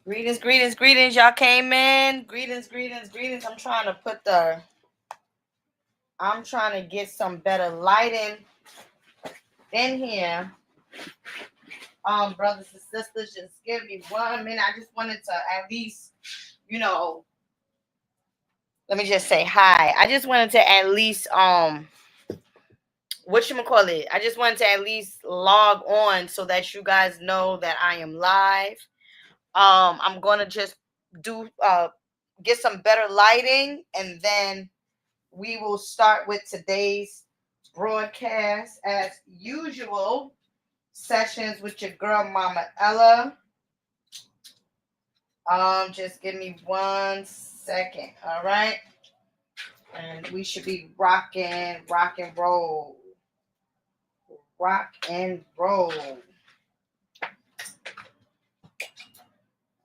Greetings, greetings, greetings. Y'all came in. Greetings, greetings, greetings. I'm trying to get some better lighting in here. Brothers and sisters, just give me 1 minute. I just wanted to at least, you know, let me just say hi. I just wanted to at least whatchamacallit. I just wanted to at least log on so that you guys know that I am live. I'm gonna just do get some better lighting, and then we will start with today's broadcast as usual. Sessions with your girl Mama Ella. Just give me 1 second, all right? And we should be rock and roll. Rock and roll.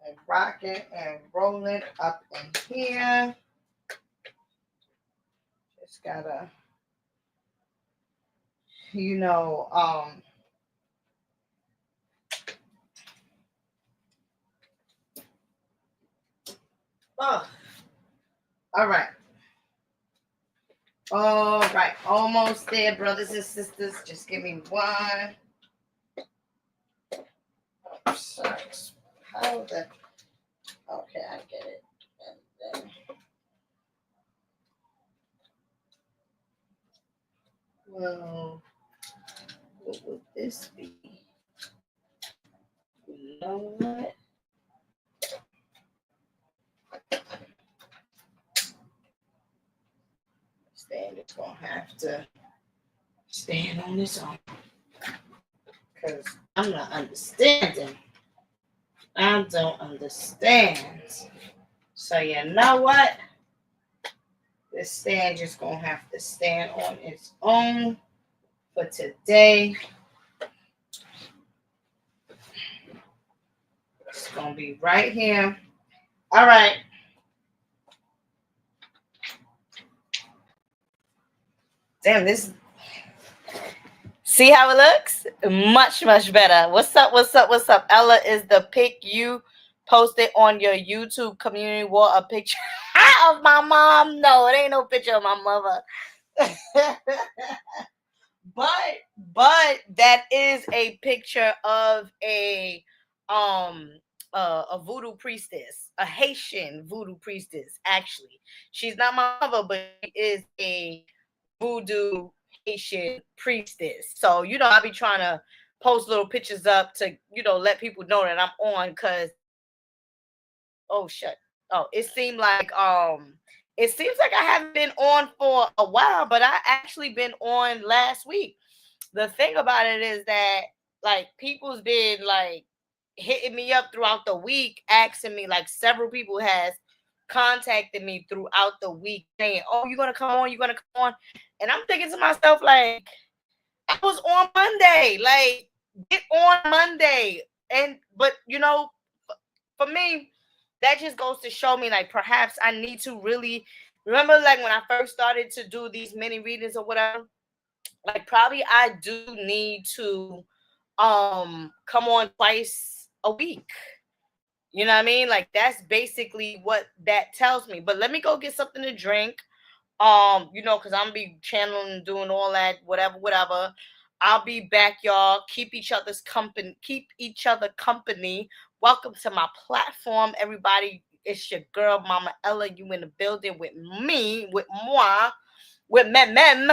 And rocking and rolling up in here. Just gotta, you know, oh, all right. All right. Almost there, brothers and sisters. Just give me one. Sucks. How the. Okay, I get it. And then, well, what would this be? You know what? Stand is gonna have to stand on this own. Because I'm not understanding. I don't understand. So you know what? This stand just gonna have to stand on its own for today. It's gonna be right here. All right. Damn, this. See how it looks? Much, much better. What's up? What's up? What's up? Ella is the pic you posted on your YouTube community wall, a picture of my mom. No, it ain't no picture of my mother. but that is a picture of um a voodoo priestess, a Haitian voodoo priestess. Actually, she's not my mother, but she is a voodoo Haitian priestess. So I be trying to post little pictures up to let people know that I'm on. Cause oh shit, oh it seems like I haven't been on for a while, but I actually been on last week. The thing about it is that like people's been like hitting me up throughout the week, asking me, like several people has contacted me throughout the week saying, "Oh, you're gonna come on, you're gonna come on," and I'm thinking to myself like, I was on Monday, like get on Monday, and but for me, that just goes to show me like perhaps I need to really remember, like when I first started to do these mini readings or whatever, like probably I do need to come on twice a week. You know what I mean? Like that's basically what that tells me. But let me go get something to drink. Because I'm be channeling and doing all that, whatever, whatever. I'll be back, y'all. Keep each other company. Welcome to my platform, everybody. It's your girl, Mama Ella. You in the building with me, with moi, with mem.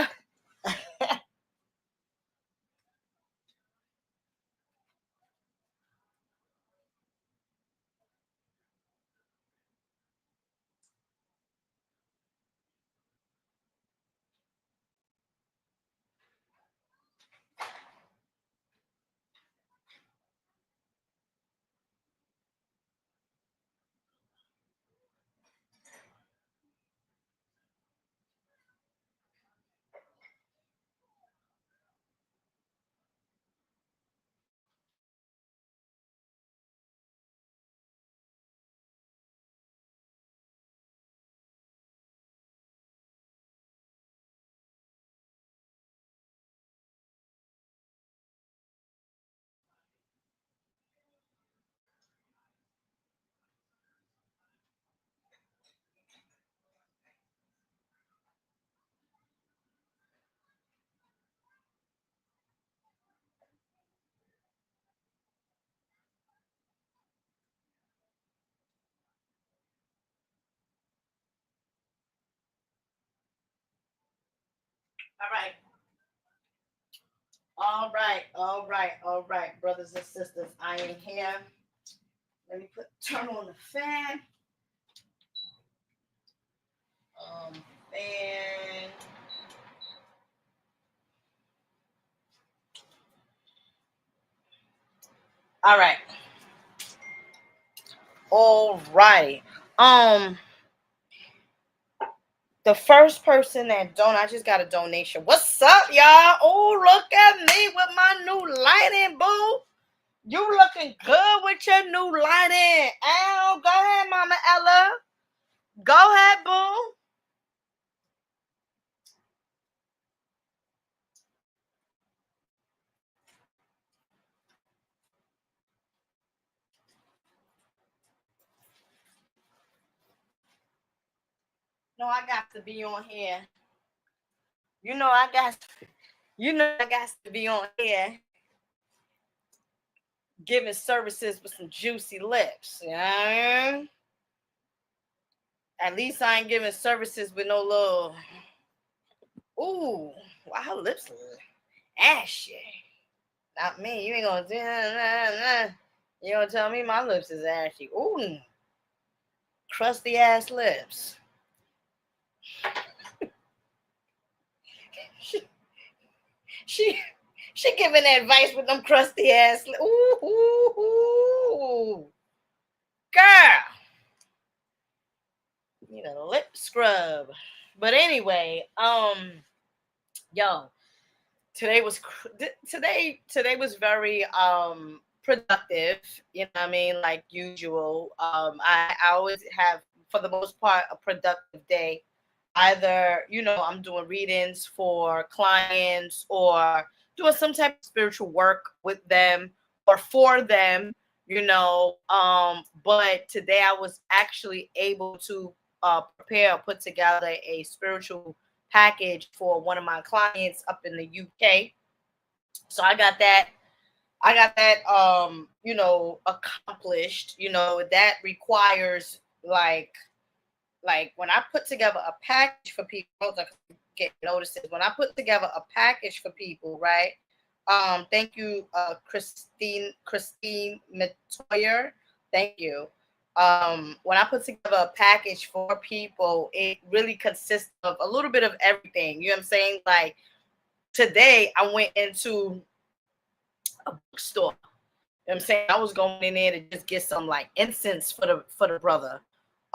All right, brothers and sisters. I am here. Let me turn on the fan. Fan. All right. All right. The first person that I just got a donation. What's up, y'all? Oh, look at me with my new lighting, boo. You looking good with your new lighting. Ow, go ahead, Mama Ella. Go ahead, boo. No, I got to be on here. You know I got to be on here giving services with some juicy lips. You know what I mean? At least I ain't giving services with no little. Ooh, why her lips ashy? Not me. You ain't gonna do that. You gonna tell me my lips is ashy? Ooh, crusty ass lips. she she giving advice with them crusty ass lips. Ooh, girl. Need a lip scrub. But anyway, yo, today was very productive. You know what I mean? Like usual. I always have, for the most part, a productive day. Either, I'm doing readings for clients or doing some type of spiritual work with them or for them, but today I was actually able to put together a spiritual package for one of my clients up in the UK. So I got that accomplished. That requires like when I put together a package for people, get notices. When I put together a package for people, right? Thank you, Christine Metoyer. Thank you. When I put together a package for people, it really consists of a little bit of everything. You know what I'm saying? Like today, I went into a bookstore. You know what I'm saying? I was going in there to just get some like incense for the brother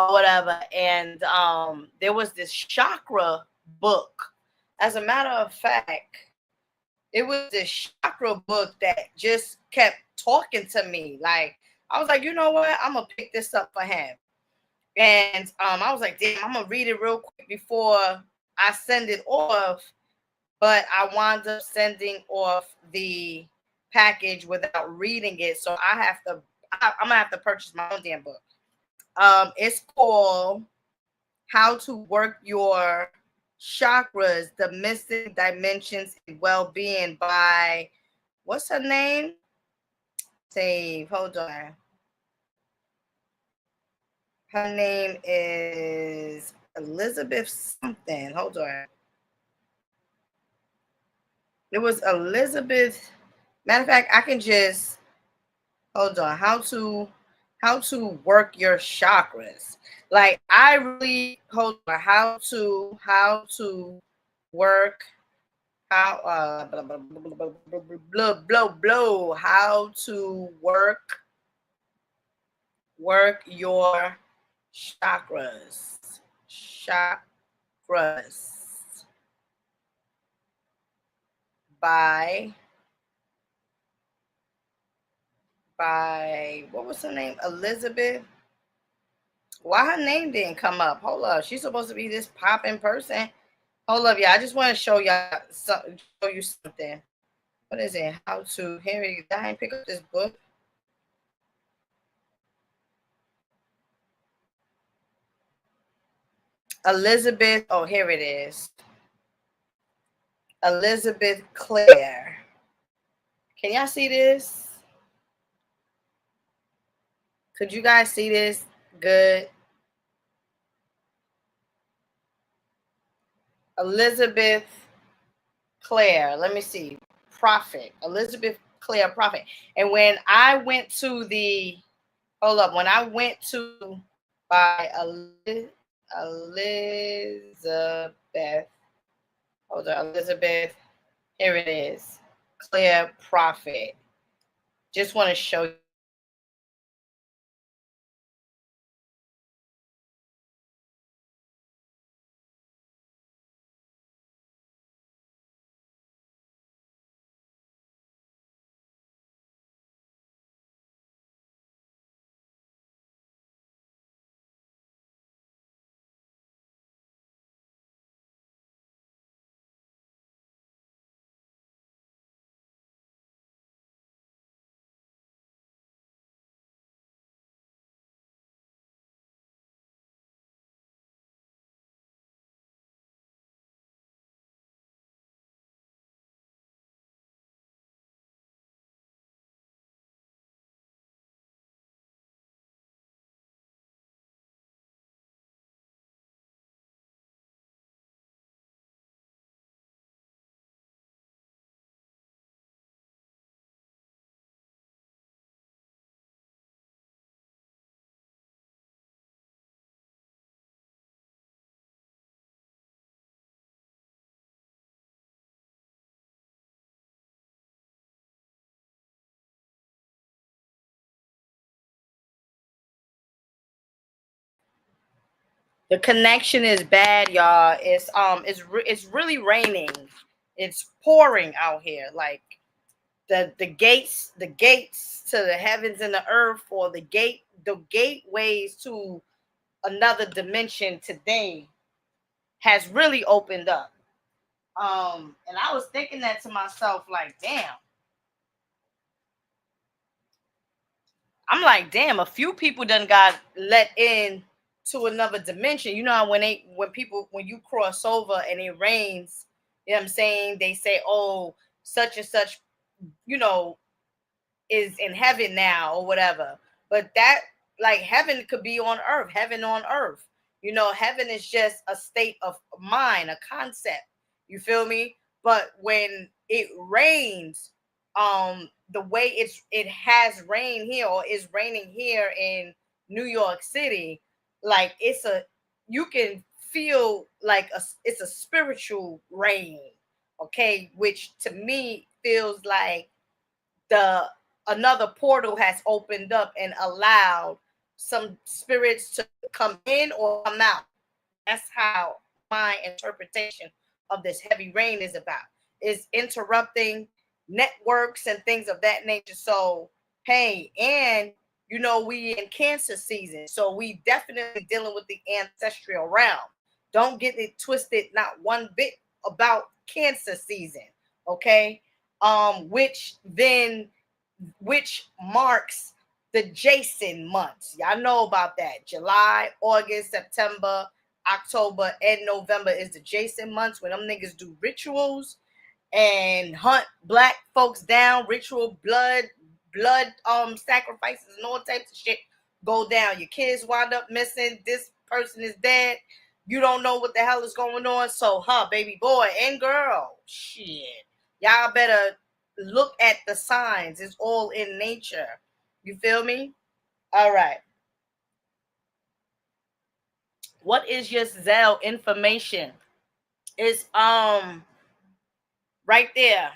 or whatever. And there was this chakra book. As a matter of fact, it was this chakra book that just kept talking to me. Like I was like, you know what? I'm gonna pick this up for him. And I was like, damn, I'm gonna read it real quick before I send it off. But I wound up sending off the package without reading it. So I'm gonna have to purchase my own damn book. It's called How to Work Your Chakras, The Missing Dimensions in Well-Being by, what's her name? Save, hold on. Her name is Elizabeth something. Hold on. It was Elizabeth. Matter of fact, I can just hold on. How to work your chakras. Like I really hold on. How to work how how to work your chakras by what was her name? Elizabeth. Why her name didn't come up? Hold up. She's supposed to be this popping person. Hold up, y'all. I just want to show y'all show you something. What is it? How to Henry? I didn't pick up this book. Elizabeth. Oh, here it is. Elizabeth Clare. Can y'all see this? Could you guys see this? Good. Elizabeth Claire. Let me see. Prophet. Elizabeth Claire Prophet. And when I went to the hold up, when I went to by Elizabeth. Hold on, Elizabeth. Here it is. Claire Prophet. Just want to show you. The connection is bad, y'all. It's really raining. It's pouring out here. Like the gates to the heavens and the earth, or the gateways to another dimension today has really opened up. And I was thinking that to myself, like, damn. I'm like, damn, a few people done got let in to another dimension. You know how when you cross over and it rains, you know what I'm saying? They say, oh, such and such, you know, is in heaven now or whatever. But that, like, heaven could be on earth, heaven on earth. You know, heaven is just a state of mind, a concept. You feel me? But when it rains, the way it has rained here, or is raining here in New York City, like, you can feel like it's a spiritual rain, okay, which to me feels like the another portal has opened up and allowed some spirits to come in or come out. That's how my interpretation of this heavy rain is about. Is interrupting networks and things of that nature. So, hey, and you know, we in Cancer season, so we definitely dealing with the ancestral realm. Don't get it twisted, not one bit, about Cancer season, okay? Which marks the Jason months. Y'all know about that. July, August, September, October, and November is the Jason months, when them niggas do rituals and hunt black folks down. Ritual blood sacrifices and all types of shit go down. Your kids wind up missing. This person is dead. You don't know what the hell is going on. So, baby boy and girl, shit, y'all better look at the signs. It's all in nature. You feel me? All right. What is your Zelle information? It's right there.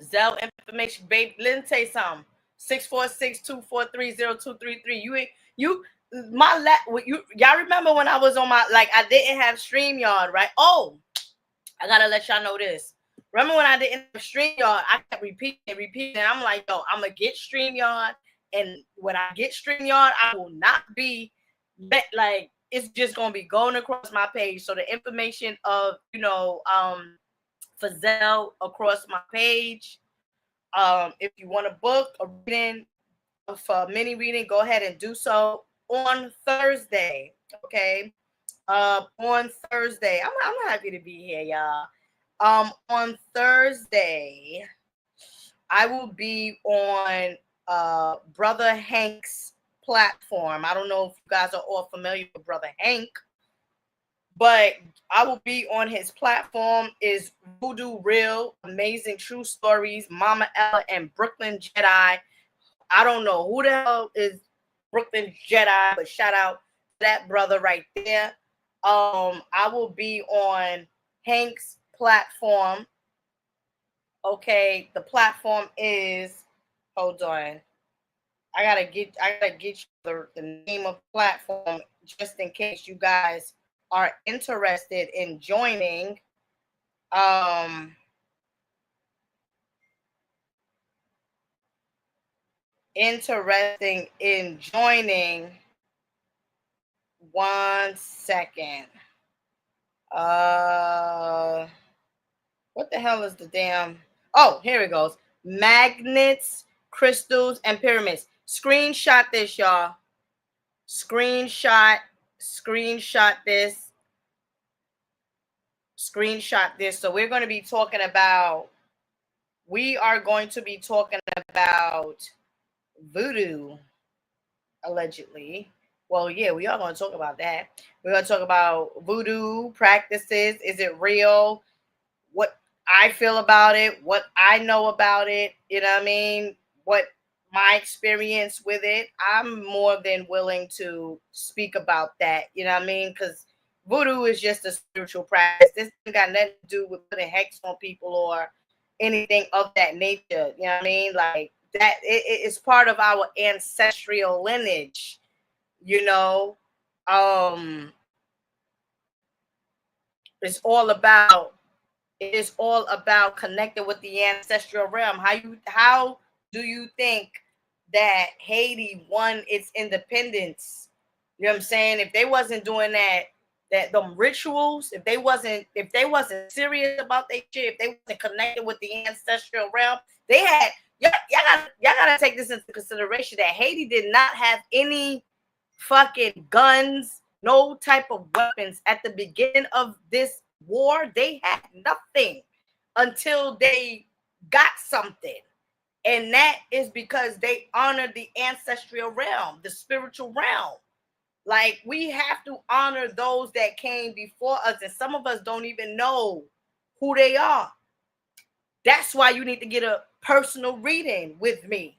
Zelle information, babe. Let me tell you something. 646-243-0233. Y'all remember when I was on my, like, I didn't have StreamYard, right? Oh, I gotta let y'all know this. Remember when I didn't have StreamYard, I kept repeating. I'm like, yo, I'm gonna get StreamYard, and when I get StreamYard, I will not be like, it's just gonna be going across my page. So the information of, for Zelle across my page. If you want to book a reading for mini reading, go ahead and do so on Thursday. Okay. On Thursday. I'm happy to be here, y'all. On Thursday, I will be on Brother Hank's platform. I don't know if you guys are all familiar with Brother Hank, But I will be on his platform is Voodoo Real, Amazing True Stories, Mama Ella, and Brooklyn Jedi. I don't know who the hell is Brooklyn Jedi, but shout out to that brother right there. I will be on Hank's platform. Okay, the platform is, hold on. I gotta get you the name of the platform just in case you guys are interested in joining. Um Interesting in joining. 1 second. Uh what the hell is the damn, oh, here it goes. Magnets, crystals, and pyramids. Screenshot this, y'all. Screenshot, screenshot this, screenshot this. So we're going to be talking about, we are going to be talking about voodoo, allegedly. Well, yeah, we are going to talk about that. We're going to talk about voodoo practices. Is it real? What I feel about it, what I know about it, you know what I mean? What my experience with it. I'm more than willing to speak about that, you know what I mean? Because voodoo is just a spiritual practice. This ain't got nothing to do with putting hex on people or anything of that nature, you know what I mean? Like that, it's part of our ancestral lineage, you know. Um, it's all about it is all about connecting with the ancestral realm. How do you think that Haiti won its independence? You know what I'm saying? If they wasn't doing that them rituals, if they wasn't serious about their shit, if they wasn't connected with the ancestral realm, they had y'all gotta take this into consideration that Haiti did not have any fucking guns, no type of weapons at the beginning of this war. They had nothing until they got something. And that is because they honored the ancestral realm, the spiritual realm. Like we have to honor those that came before us, and some of us don't even know who they are. That's why you need to get a personal reading with me.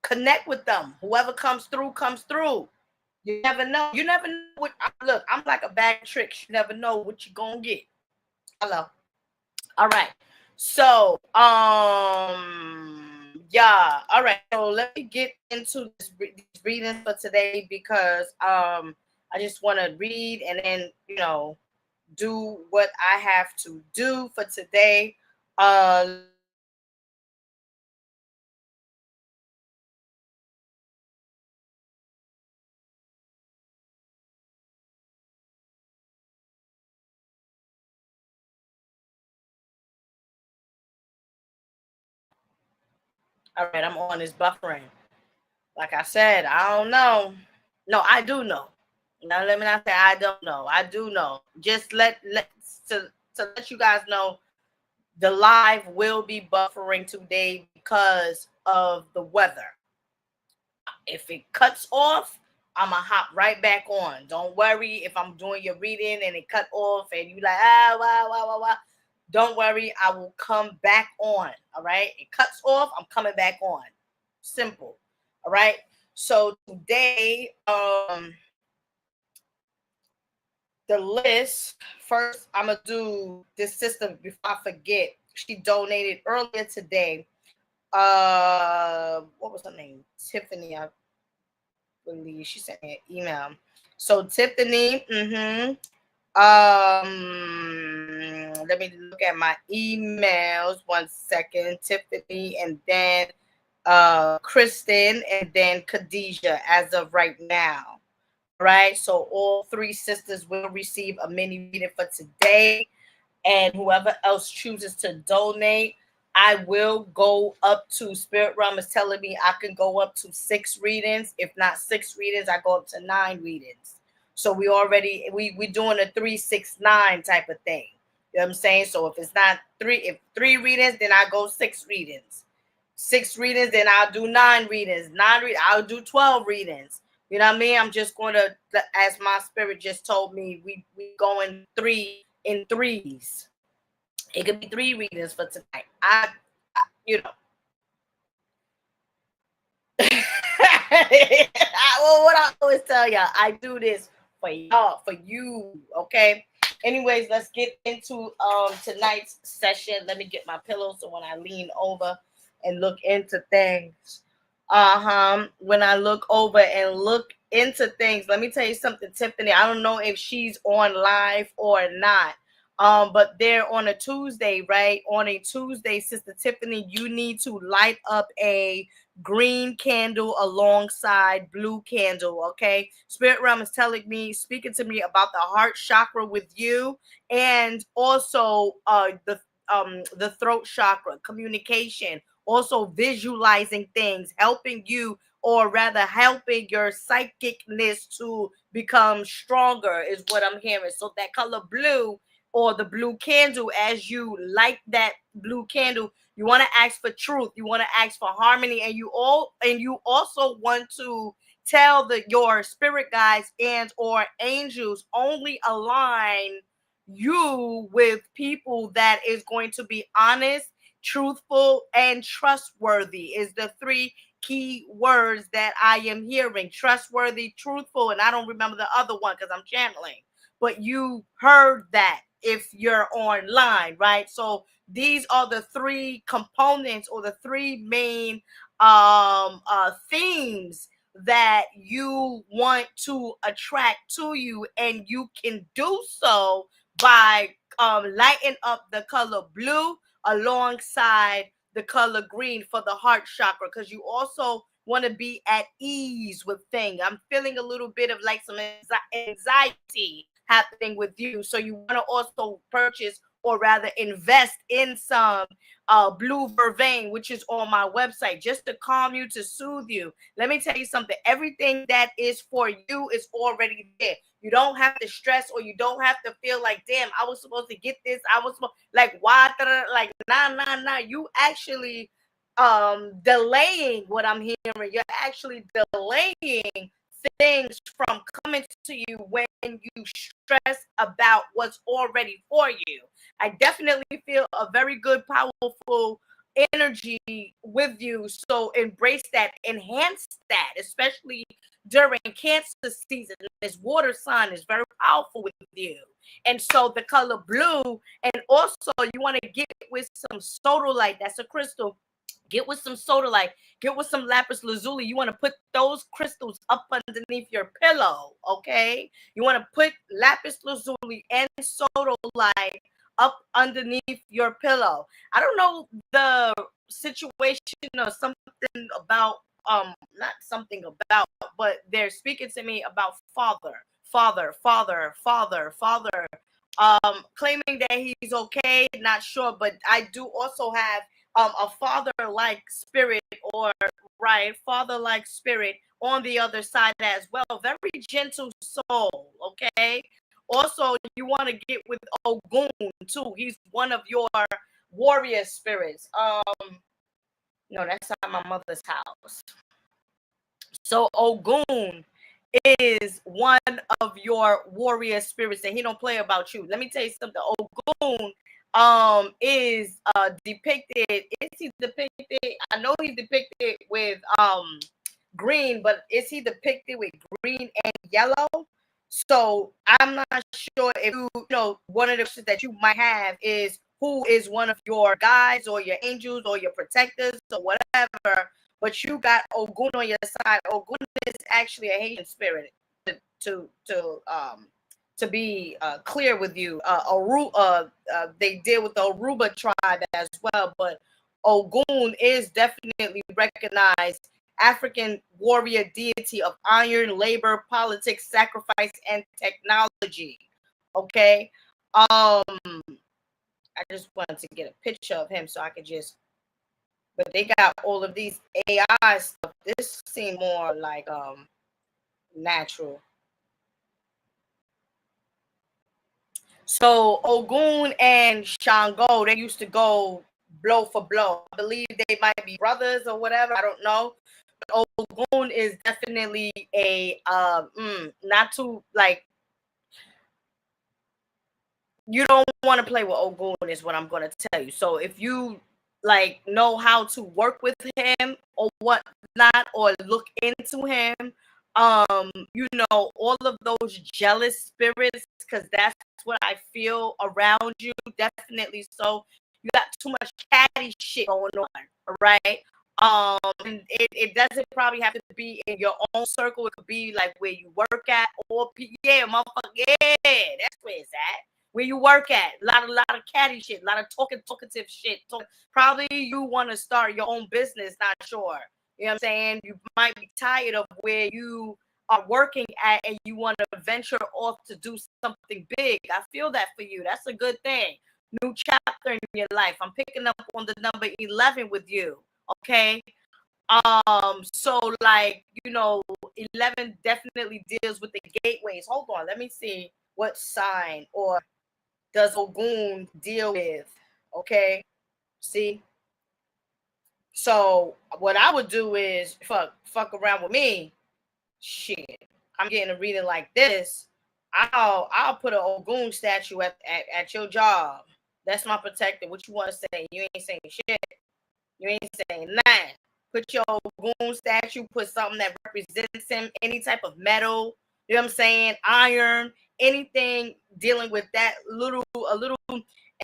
Connect with them. Whoever comes through, comes through. You never know. You never know what. Look, I'm like a bag of tricks. You never know what you're gonna get. Hello. All right. So, yeah. All right. So let me get into these readings for today because I just want to read and then do what I have to do for today. All right, I'm on this buffering. Like I said, I don't know. No, I do know. Now let me not say I don't know. I do know. Just to let you guys know, the live will be buffering today because of the weather. If it cuts off, I'ma hop right back on. Don't worry if I'm doing your reading and it cut off and you like wow. Don't worry, I will come back on. All right. It cuts off, I'm coming back on. Simple. All right. So today, the list first, I'm gonna do this system before I forget. She donated earlier today. What was her name? Tiffany, I believe. She sent me an email. So Tiffany, let me look at my emails 1 second. Tiffany, and then Kristen, and then Khadijah as of right now. Right. So all three sisters will receive a mini reading for today. And whoever else chooses to donate, I will go up to, Spirit Realm is telling me I can go up to 6 readings. If not 6 readings, I go up to 9 readings. So we doing a 3-6-9 type of thing. You know what I'm saying? So if it's not 3 readings, then I go 6 readings. 6 readings, then I'll do 9 readings. I'll do 12 readings. You know what I mean? I'm just going to, as my spirit just told me, we going 3 in 3s. It could be 3 readings for tonight. You know. Well, what I always tell y'all, I do this for y'all, for you, okay? Anyways, let's get into tonight's session. Let me get my pillow so when I lean over and look into things. When I look over and look into things, let me tell you something, Tiffany. I don't know if she's on live or not. But they're on a Tuesday, right? On a Tuesday, Sister Tiffany, you need to light up a green candle alongside blue candle. Okay, Spirit Realm is telling me, speaking to me about the heart chakra with you, and also the throat chakra, communication, also visualizing things, helping you, or rather helping your psychicness to become stronger is what I'm hearing. So that color blue, or the blue candle, as you light that blue candle, you want to ask for truth, you want to ask for harmony, and you also want to tell your spirit guides and or angels only align you with people that is going to be honest, truthful, and trustworthy is the 3 key words that I am hearing. Trustworthy, truthful, and I don't remember the other one because I'm channeling, but you heard that if you're online, right? So these are the 3 components, or the 3 main themes that you want to attract to you, and you can do so by lighting up the color blue alongside the color green for the heart chakra, because you also want to be at ease with things. I'm feeling a little bit of like some anxiety happening with you, so you want to also purchase, or rather invest in some blue vervain, which is on my website, just to calm you, to soothe you. Let me tell you something, everything that is for you is already there. You don't have to stress, or you don't have to feel like, damn, I was supposed to get this, I was like, why, like, nah. You actually delaying what I'm hearing. You're actually delaying things from coming to you when you stress about what's already for you. I definitely feel a very good, powerful energy with you. So embrace that, enhance that, especially during Cancer season. This water sign is very powerful with you. And so the color blue, and also you want to get with some sodalite, that's a crystal. Get with some sodalite, get with some lapis lazuli. You want to put those crystals up underneath your pillow, okay? You want to put lapis lazuli and sodalite up underneath your pillow. I don't know the situation or something about not something about, but they're speaking to me about father, claiming that he's okay, not sure, but I do also have a father-like spirit, or right, father-like spirit on the other side as well. Very gentle soul, okay? Also, you want to get with Ogun too. He's one of your warrior spirits. No, that's not my mother's house. So Ogun is one of your warrior spirits, and he don't play about you. Let me tell you something. Ogun is depicted. Is he depicted? I know he's depicted with green, but is he depicted with green and yellow? So I'm not sure if you know, one of the questions that you might have is, who is one of your guides or your angels or your protectors or whatever, but you got Ogun on your side. Ogun is actually a Haitian spirit. To be clear with you, they deal with the Aruba tribe as well, but Ogun is definitely recognized African warrior deity of iron, labor, politics, sacrifice, and technology. Okay. I just wanted to get a picture of him so I could just, but they got all of these AI stuff. This seemed more like natural. So Ogun and Shango, they used to go blow for blow. I believe they might be brothers or whatever. I don't know. Ogun is definitely a not too like you don't want to play with Ogun is what I'm going to tell you. So if you like know how to work with him or whatnot or look into him, you know, all of those jealous spirits, because that's what I feel around you. Definitely so. You got too much catty shit going on, all right? And it doesn't probably have to be in your own circle. It could be like where you work at, or yeah, motherfucker, yeah, that's where it's at. Where you work at, a lot of catty shit, a lot of talkative shit. Probably you want to start your own business, not sure. You know what I'm saying? You might be tired of where you are working at and you want to venture off to do something big. I feel that for you. That's a good thing. New chapter in your life. I'm picking up on the number 11 with you. Okay. So like, you know, 11 definitely deals with the gateways. Hold on, let me see what sign or does Ogun deal with. Okay. See? So what I would do is fuck around with me. Shit. I'm getting a reading like this. I'll put an Ogun statue at your job. That's my protector. What you want to say? You ain't saying shit. You ain't saying nothing. Put your Ogun statue, put something that represents him, any type of metal, you know what I'm saying? Iron, anything dealing with that a little.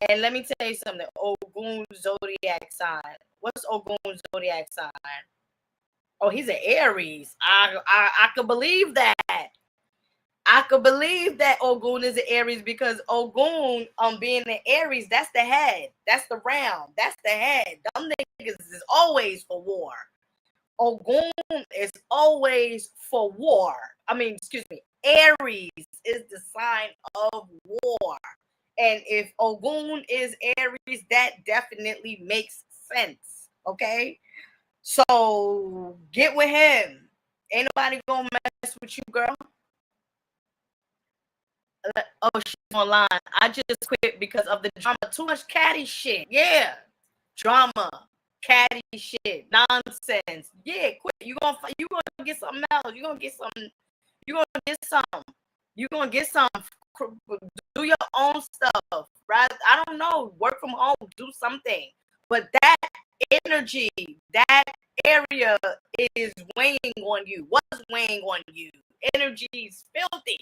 And let me tell you something. Ogun zodiac sign. What's Ogun zodiac sign? Oh, he's an Aries. I could believe that. I could believe that Ogun is an Aries because Ogun, being an Aries, that's the head. That's the round. That's the head. Them niggas is always for war. Ogun is always for war. I mean, excuse me. Aries is the sign of war. And if Ogun is Aries, that definitely makes sense. Okay? So get with him. Ain't nobody gonna mess with you, girl. Oh, she's online. I just quit because of the drama. Too much catty shit. Yeah. Drama. Catty shit. Nonsense. Yeah, quit. You gonna get something else. You gonna get some. You gonna get some. You gonna get some. Do your own stuff. Right? I don't know. Work from home. Do something. But that energy, that area is weighing on you. What's weighing on you? Energy is filthy.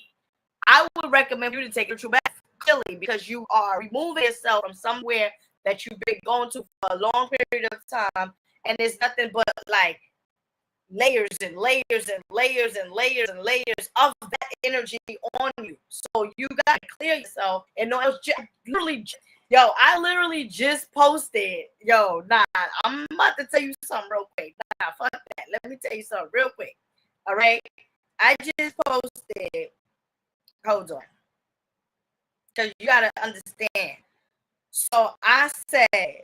I would recommend you to take your true bath clearly because you are removing yourself from somewhere that you've been going to for a long period of time, and it's nothing but like layers and layers and layers and layers and layers of that energy on you. So you gotta clear yourself. And no, it was just literally, yo, I literally just posted, yo, nah, I'm about to tell you something real quick. Nah, fuck that. Let me tell you something real quick. All right, I just posted. Hold on. Because you got to understand. So I said,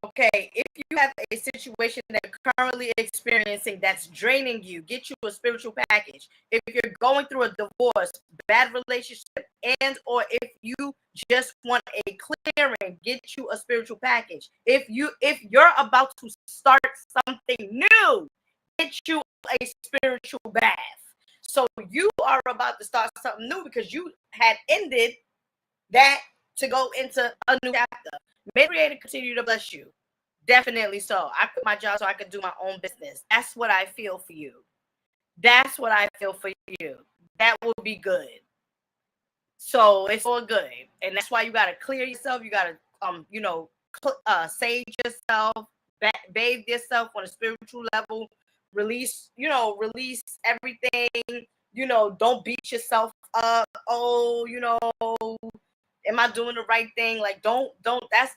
okay, if you have a situation that you're currently experiencing that's draining you, get you a spiritual package. If you're going through a divorce, bad relationship, and or if you just want a clearing, get you a spiritual package. If you're about to start something new, get you a spiritual bath. So you are about to start something new because you had ended that to go into a new chapter. May Creator continue to bless you. Definitely so. I quit my job so I could do my own business. That's what I feel for you. That's what I feel for you. That will be good. So it's all good. And that's why you gotta clear yourself. You gotta sage yourself, bathe yourself on a spiritual level, release everything, don't beat yourself up. Oh, am I doing the right thing? Like, don't. That's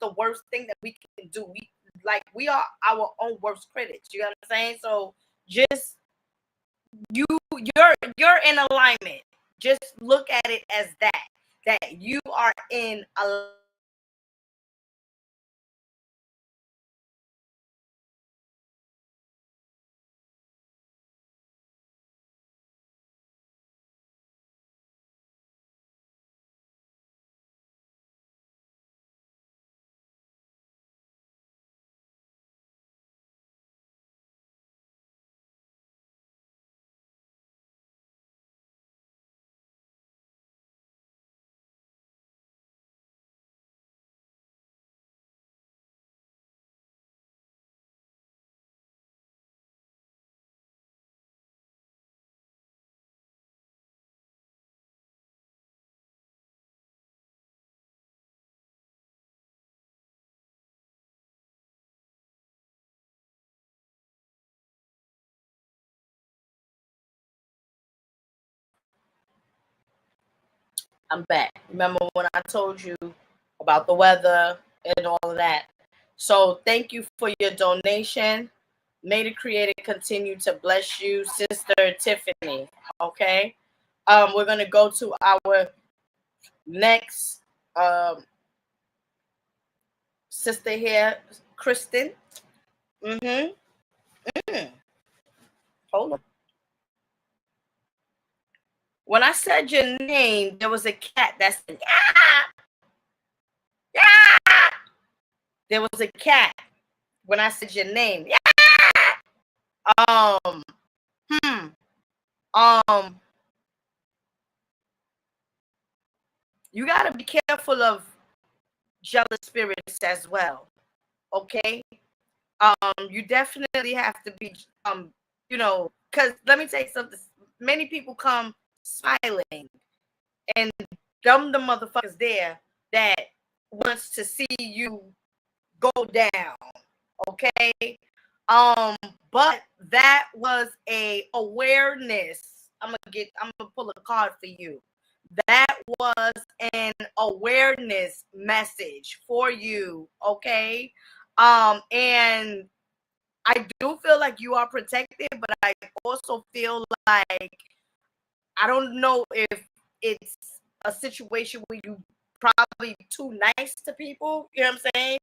the worst thing that we can do. We are our own worst critics. You know what I'm saying? So just you're in alignment. Just look at it as that you are in alignment. I'm back. Remember when I told you about the weather and all of that? So thank you for your donation. May the Creator continue to bless you, Sister Tiffany. Okay. We're gonna go to our next sister here, Kristen. Hold on. When I said your name, there was a cat that said, yeah, yeah. There was a cat when I said your name. Yeah. Um, hmm. You gotta be careful of jealous spirits as well. Okay. You definitely have to be because let me tell you something. Many people come smiling and the motherfuckers there that wants to see you go down. Okay. But that was a awareness. I'm gonna pull a card for you. That was an awareness message for you. Okay. And I do feel like you are protected, but I also feel like I don't know if it's a situation where you probably too nice to people. You know what I'm saying?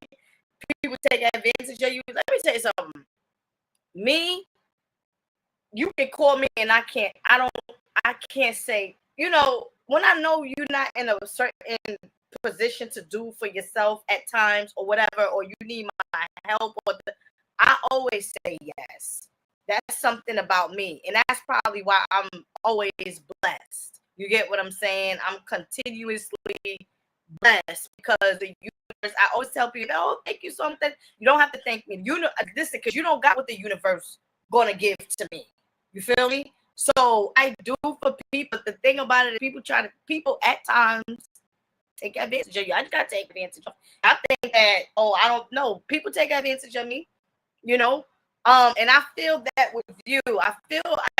People take advantage of you. Let me tell you something. Me, you can call me and I can't say, when I know you're not in a certain position to do for yourself at times or whatever, or you need my help, I always say yes. That's something about me. And that's probably why I'm always blessed. You get what I'm saying? I'm continuously blessed because the universe, I always tell people, oh, thank you something. You don't have to thank me. Listen, because you don't got what the universe gonna give to me. You feel me? So I do for people. The thing about it is people at times take advantage of you. I just gotta take advantage of. I think that, I don't know. People take advantage of me, and I feel that with you. I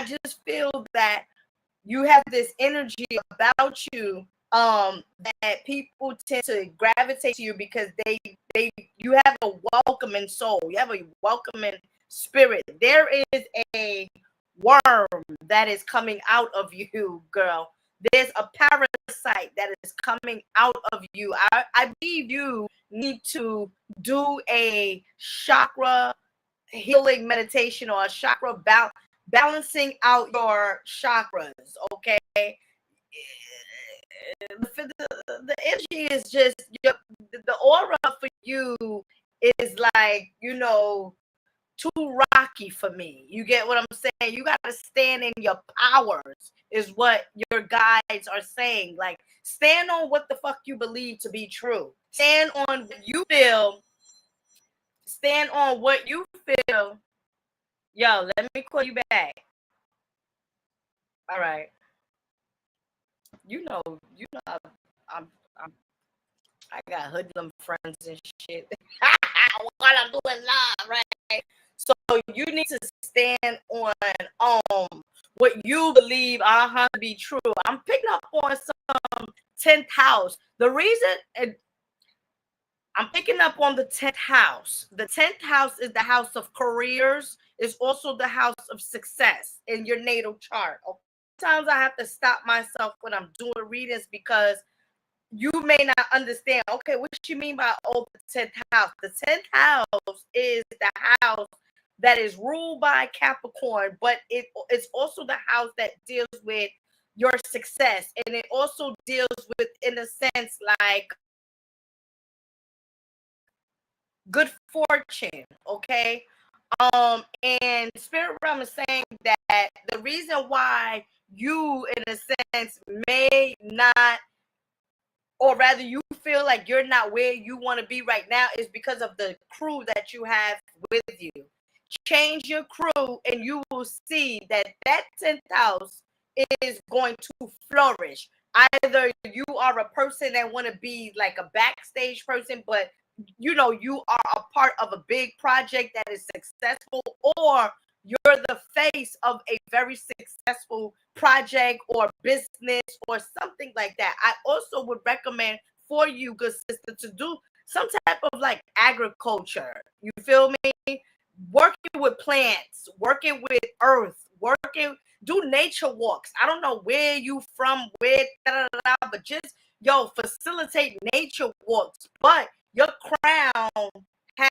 just feel that you have this energy about you that people tend to gravitate to you because you have a welcoming soul. You have a welcoming spirit. There is a worm that is coming out of you, girl. There's a parasite that is coming out of you. I believe you need to do a chakra healing meditation or a chakra balancing out your chakras. Okay. The energy is just the aura for you is like, too rocky for me. You get what I'm saying? You got to stand in your powers, is what your guides are saying. Like, stand on what the fuck you believe to be true. Stand on what you feel. Stand on what you feel. Yo, let me call you back. All right. You know, I got hoodlum friends and shit. While I'm doing live, right? So you need to stand on what you believe to be true. I'm picking up on some 10th house. The reason I'm picking up on the 10th house. The 10th house is the house of careers. It's also the house of success in your natal chart. Sometimes I have to stop myself when I'm doing readings because you may not understand. Okay, what you mean by the 10th house? The 10th house is the house that is ruled by Capricorn, but it's also the house that deals with your success, and it also deals with, in a sense, like good fortune. Okay. And Spirit Realm is saying that the reason why you, in a sense, may not, or rather you feel like you're not where you want to be right now, is because of the crew that you have with you. Change your crew and you will see that 10th house is going to flourish. Either you are a person that want to be like a backstage person, but you are a part of a big project that is successful, or you're the face of a very successful project or business or something like that. I also would recommend for you, good sister, to do some type of like agriculture. You feel me? Working with plants, working with earth, do nature walks. I don't know where you from, where, but just facilitate nature walks. But your crown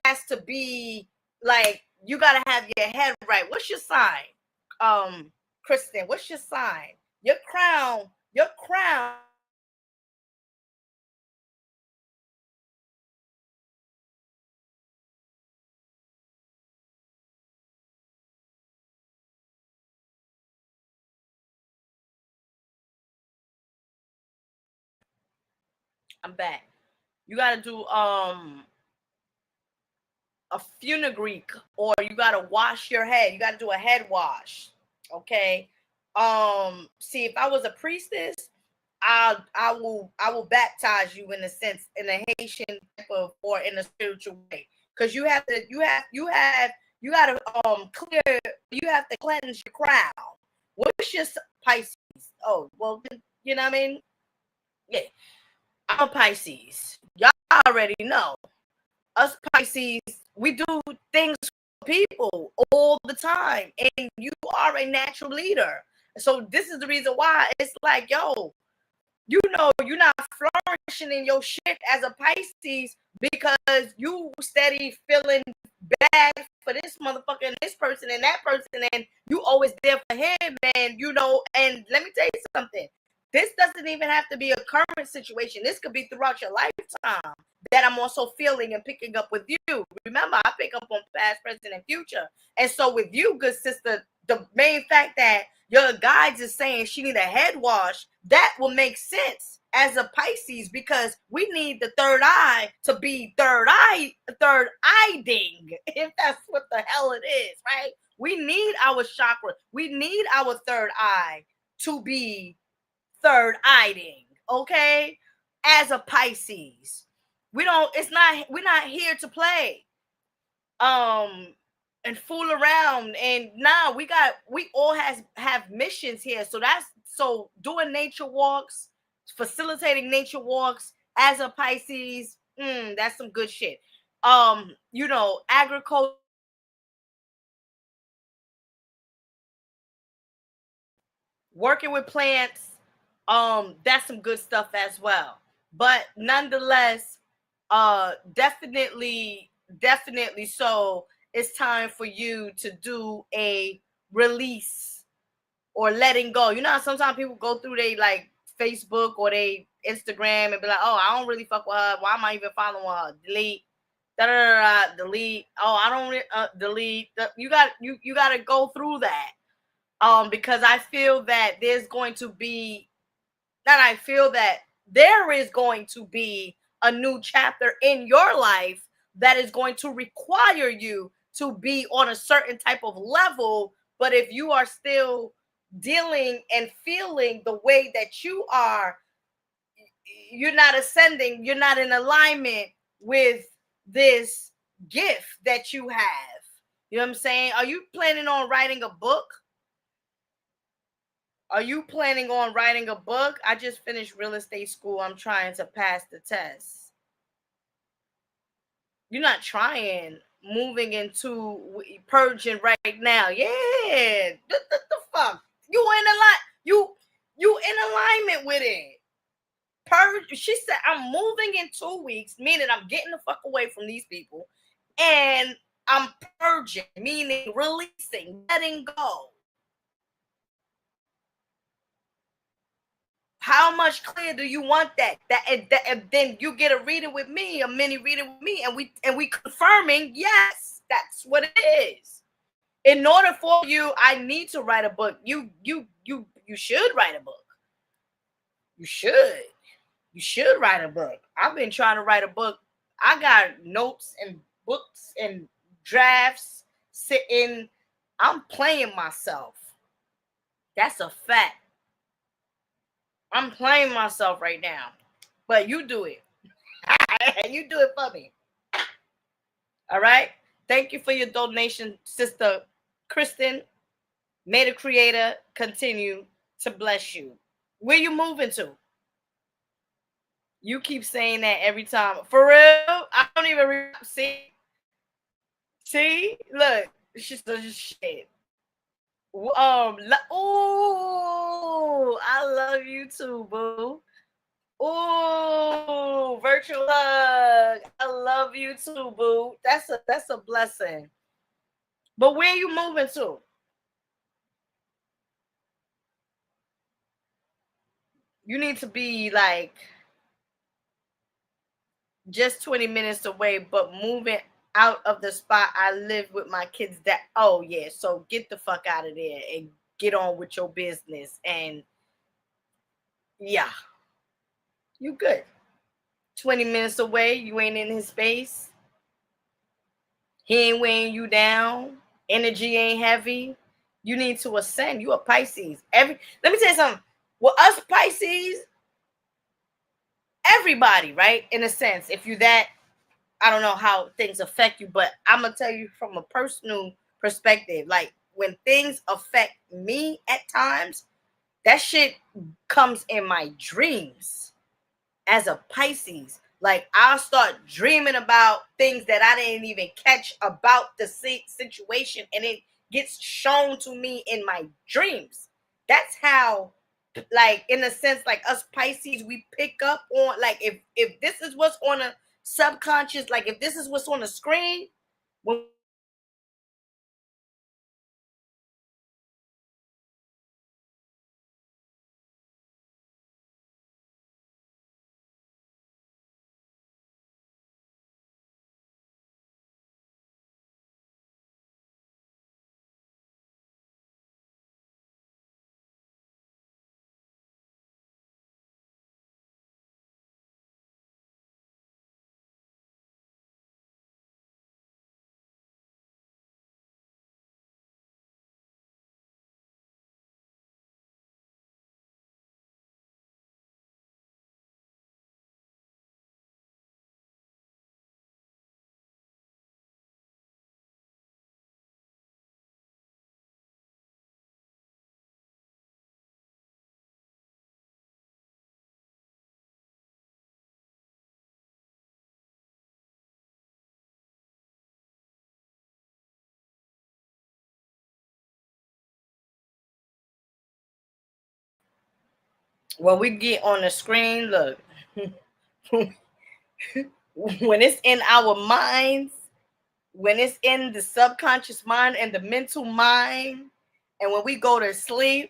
has to be like, you gotta have your head right. What's your sign? Kristen, what's your sign? Your crown. I'm back. You gotta do a fenugreek, or you gotta wash your head. You gotta do a head wash. Okay. See, if I was a priestess, I will baptize you in a sense, in a Haitian type of, or in a spiritual way, because you have to you gotta clear, you have to cleanse your crown. What's your Pisces? Oh well, you know what I mean? Yeah, I'm a Pisces. Y'all already know. Us Pisces, we do things for people all the time, and you are a natural leader. So this is the reason why it's like, you're not flourishing in your shit as a Pisces, because you steady feeling bad for this motherfucker and this person and that person, and you always there for him, and and let me tell you something. This doesn't even have to be a current situation. This could be throughout your lifetime that I'm also feeling and picking up with you. Remember, I pick up on past, present, and future. And so with you, good sister, the main fact that your guides is saying she need a head wash, that will make sense as a Pisces, because we need the third eye to be third eye-ding, if that's what the hell it is, right? We need our chakra. We need our third eye to be third eye-ding, okay? As a Pisces. We're not here to play and fool around. And now we all have missions here. So doing nature walks, facilitating nature walks as a Pisces, that's some good shit. Agriculture, working with plants, that's some good stuff as well. But nonetheless, definitely so it's time for you to do a release or letting go. You know how sometimes people go through they like Facebook or they Instagram and be like, oh, I don't really fuck with her. Why am I even following her? Delete. Delete. Oh, I don't delete. You got to go through that. Because I feel that there is going to be a new chapter in your life that is going to require you to be on a certain type of level. But if you are still dealing and feeling the way that you are, you're not ascending, you're not in alignment with this gift that you have. You know what I'm saying? Are you planning on writing a book? Are you planning on writing a book? I just finished real estate school. I'm trying to pass the test. You're not trying, moving into purging right now. Yeah. The fuck? You in alignment with it. Purge. She said, I'm moving in 2 weeks, meaning I'm getting the fuck away from these people. And I'm purging, meaning releasing, letting go. How much clear do you want that? And then you get a reading with me, a mini reading with me, and we confirming, yes, that's what it is. In order for you, I need to write a book. You should write a book. You should write a book. I've been trying to write a book. I got notes and books and drafts sitting. I'm playing myself. That's a fact. I'm playing myself right now. But you do it. You do it for me. All right. Thank you for your donation, Sister Kristen, may the Creator continue to bless you. Where you moving to? You keep saying that every time. For real? I don't even see. Look, she's just shit. I love you too, boo. Ooh, virtual hug. I love you too, boo. That's a blessing. But where you moving to? You need to be like just 20 minutes away, but moving out of the spot I live with my kids. That oh yeah, so get the fuck out of there and get on with your business. And yeah, you good. 20 minutes away, you ain't in his space. He ain't weighing you down. Energy ain't heavy. You need to ascend. You a Pisces. Let me tell you something. Well, us Pisces, everybody, right? In a sense, if you that, I don't know how things affect you, but I'm gonna tell you from a personal perspective. Like when things affect me at times, that shit comes in my dreams. As a Pisces, like I'll start dreaming about things that I didn't even catch about the situation, and it gets shown to me in my dreams. That's how, like in a sense, like us Pisces, we pick up on, like if this is what's on a subconscious, like if this is what's on the screen, when we get on the screen, look, when it's in our minds, when it's in the subconscious mind and the mental mind, and when we go to sleep,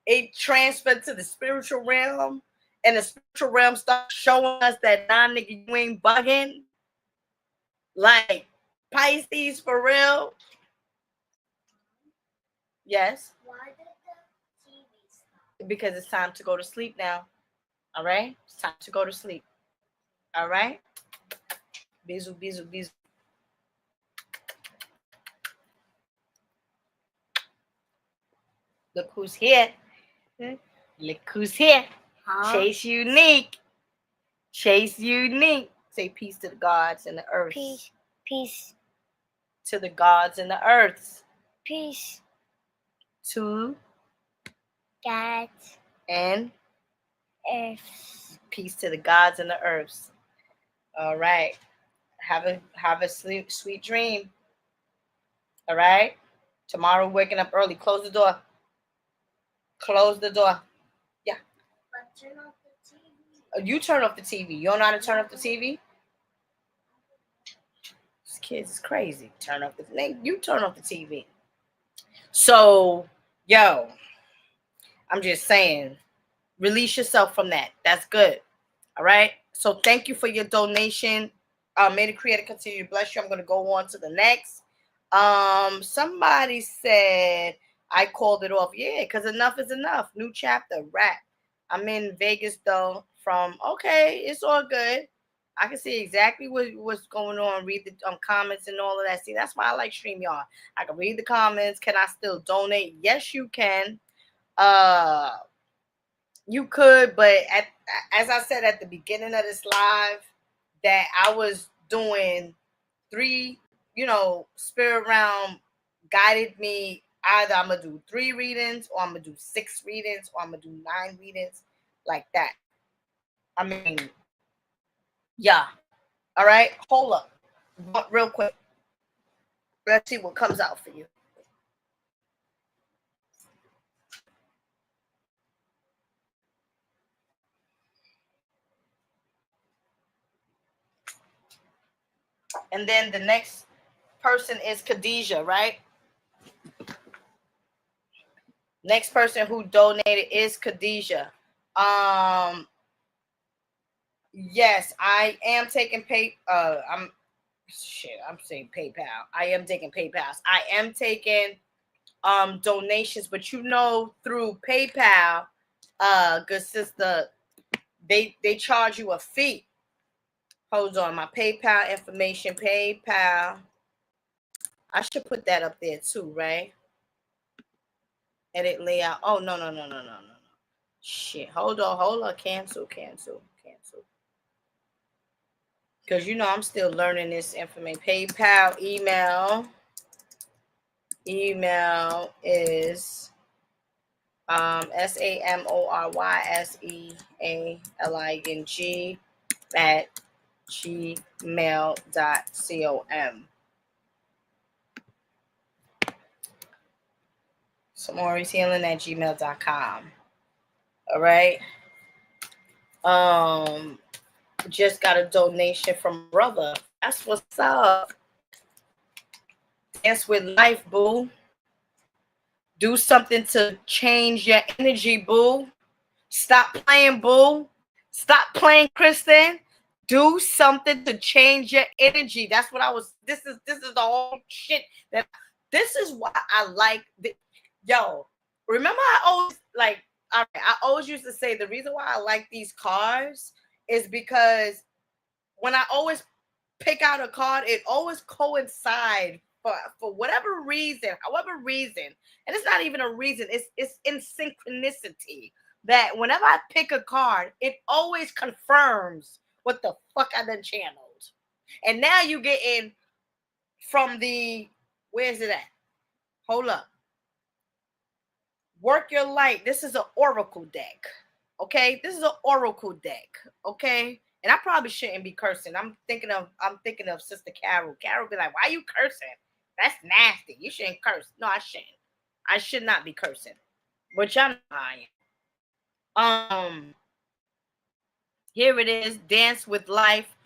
it transfers to the spiritual realm, and the spiritual realm starts showing us that nigga, you ain't bugging. Like Pisces for real. Yes. Why did the TV stop? Because it's time to go to sleep now. All right? It's time to go to sleep. All right? Bisous, bisous, bisous. Look who's here. Look who's here. Huh? Chase Unique. Chase Unique. Say peace to the gods and the earth. Peace. Peace. To the gods and the earths. Peace. To gods and earth. Peace to the gods and the earths. All right. Have a sweet dream. All right. Tomorrow waking up early. Close the door. Close the door. Yeah. But turn off the TV. You turn off the TV. You don't know how to turn off the TV? This kids is crazy. Turn off the You turn off the TV. So, yo, I'm just saying, release yourself from that. That's good. All right. So thank you for your donation. May the Creator continue to bless you. I'm going to go on to the next. Somebody said I called it off. Yeah, because enough is enough. New chapter, rap. I'm in Vegas though. Okay, it's all good. I can see exactly what's going on. Read the comments and all of that. See, that's why I like StreamYard. I can read the comments. Can I still donate? Yes, you can. You could, but as I said at the beginning of this live, that I was doing 3, spirit realm guided me either I'm gonna do 3 readings, or I'm gonna do 6 readings, or I'm gonna do 9 readings, like that. I mean, yeah. All right, hold up, real quick. Let's see what comes out for you. And then the next person is Khadijah, right? Next person who donated is Khadijah. Yes, I am taking I'm saying PayPal. I am taking PayPal. I am taking donations, but through PayPal, good sister, they charge you a fee. Hold on, my PayPal information, PayPal. I should put that up there too, right? Edit layout. Oh, no. Shit. Hold on. Cancel. Because I'm still learning this information. PayPal email. Email is SAMORYSEALING at gmail.com. SamorisHealing at gmail.com. All right. Just got a donation from brother. That's what's up. Dance with life, boo. Do something to change your energy, boo. Stop playing, boo. Stop playing, Kristen. Do something to change your energy. That's what I was. This is the whole shit. This is why I like. Yo, remember I always used to say the reason why I like these cards is because when I always pick out a card, it always coincides for whatever reason, however reason, and it's not even a reason. It's in synchronicity that whenever I pick a card, it always confirms what the fuck I done channeled. And now you get in from the, where's it at? Hold up. Work Your Light. This is an oracle deck. Okay, this is an oracle deck. Okay, and I probably shouldn't be cursing. I'm thinking of Sister Carol. Carol be like, "Why are you cursing? That's nasty. You shouldn't curse." No, I shouldn't. I should not be cursing. Which I'm not. Here it is. Dance with life.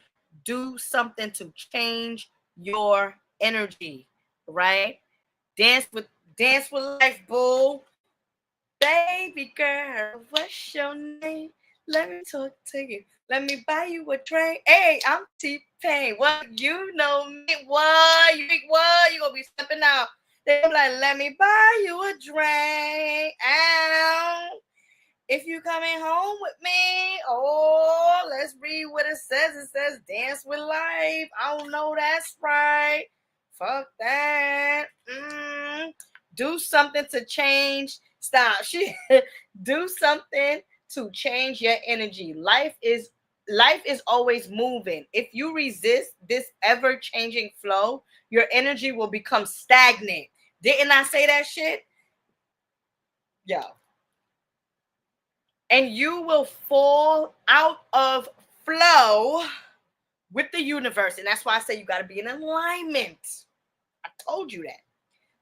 Do something to change your energy. Right? Dance with life, boo. Baby girl, what's your name? Let me talk to you. Let me buy you a drink. Hey, I'm T-Pain. What? You know me. What? You gonna be stepping out. They're like, let me buy you a drink. Ow. If you coming home with me, oh, let's read what it says. It says dance with life. I don't know, that's right. Fuck that. Do something to change. Stop. Do something to change your energy. Life is always moving. If you resist this ever-changing flow, your energy will become stagnant. Didn't I say that shit? Yo. And you will fall out of flow with the universe. And that's why I say you got to be in alignment. I told you that.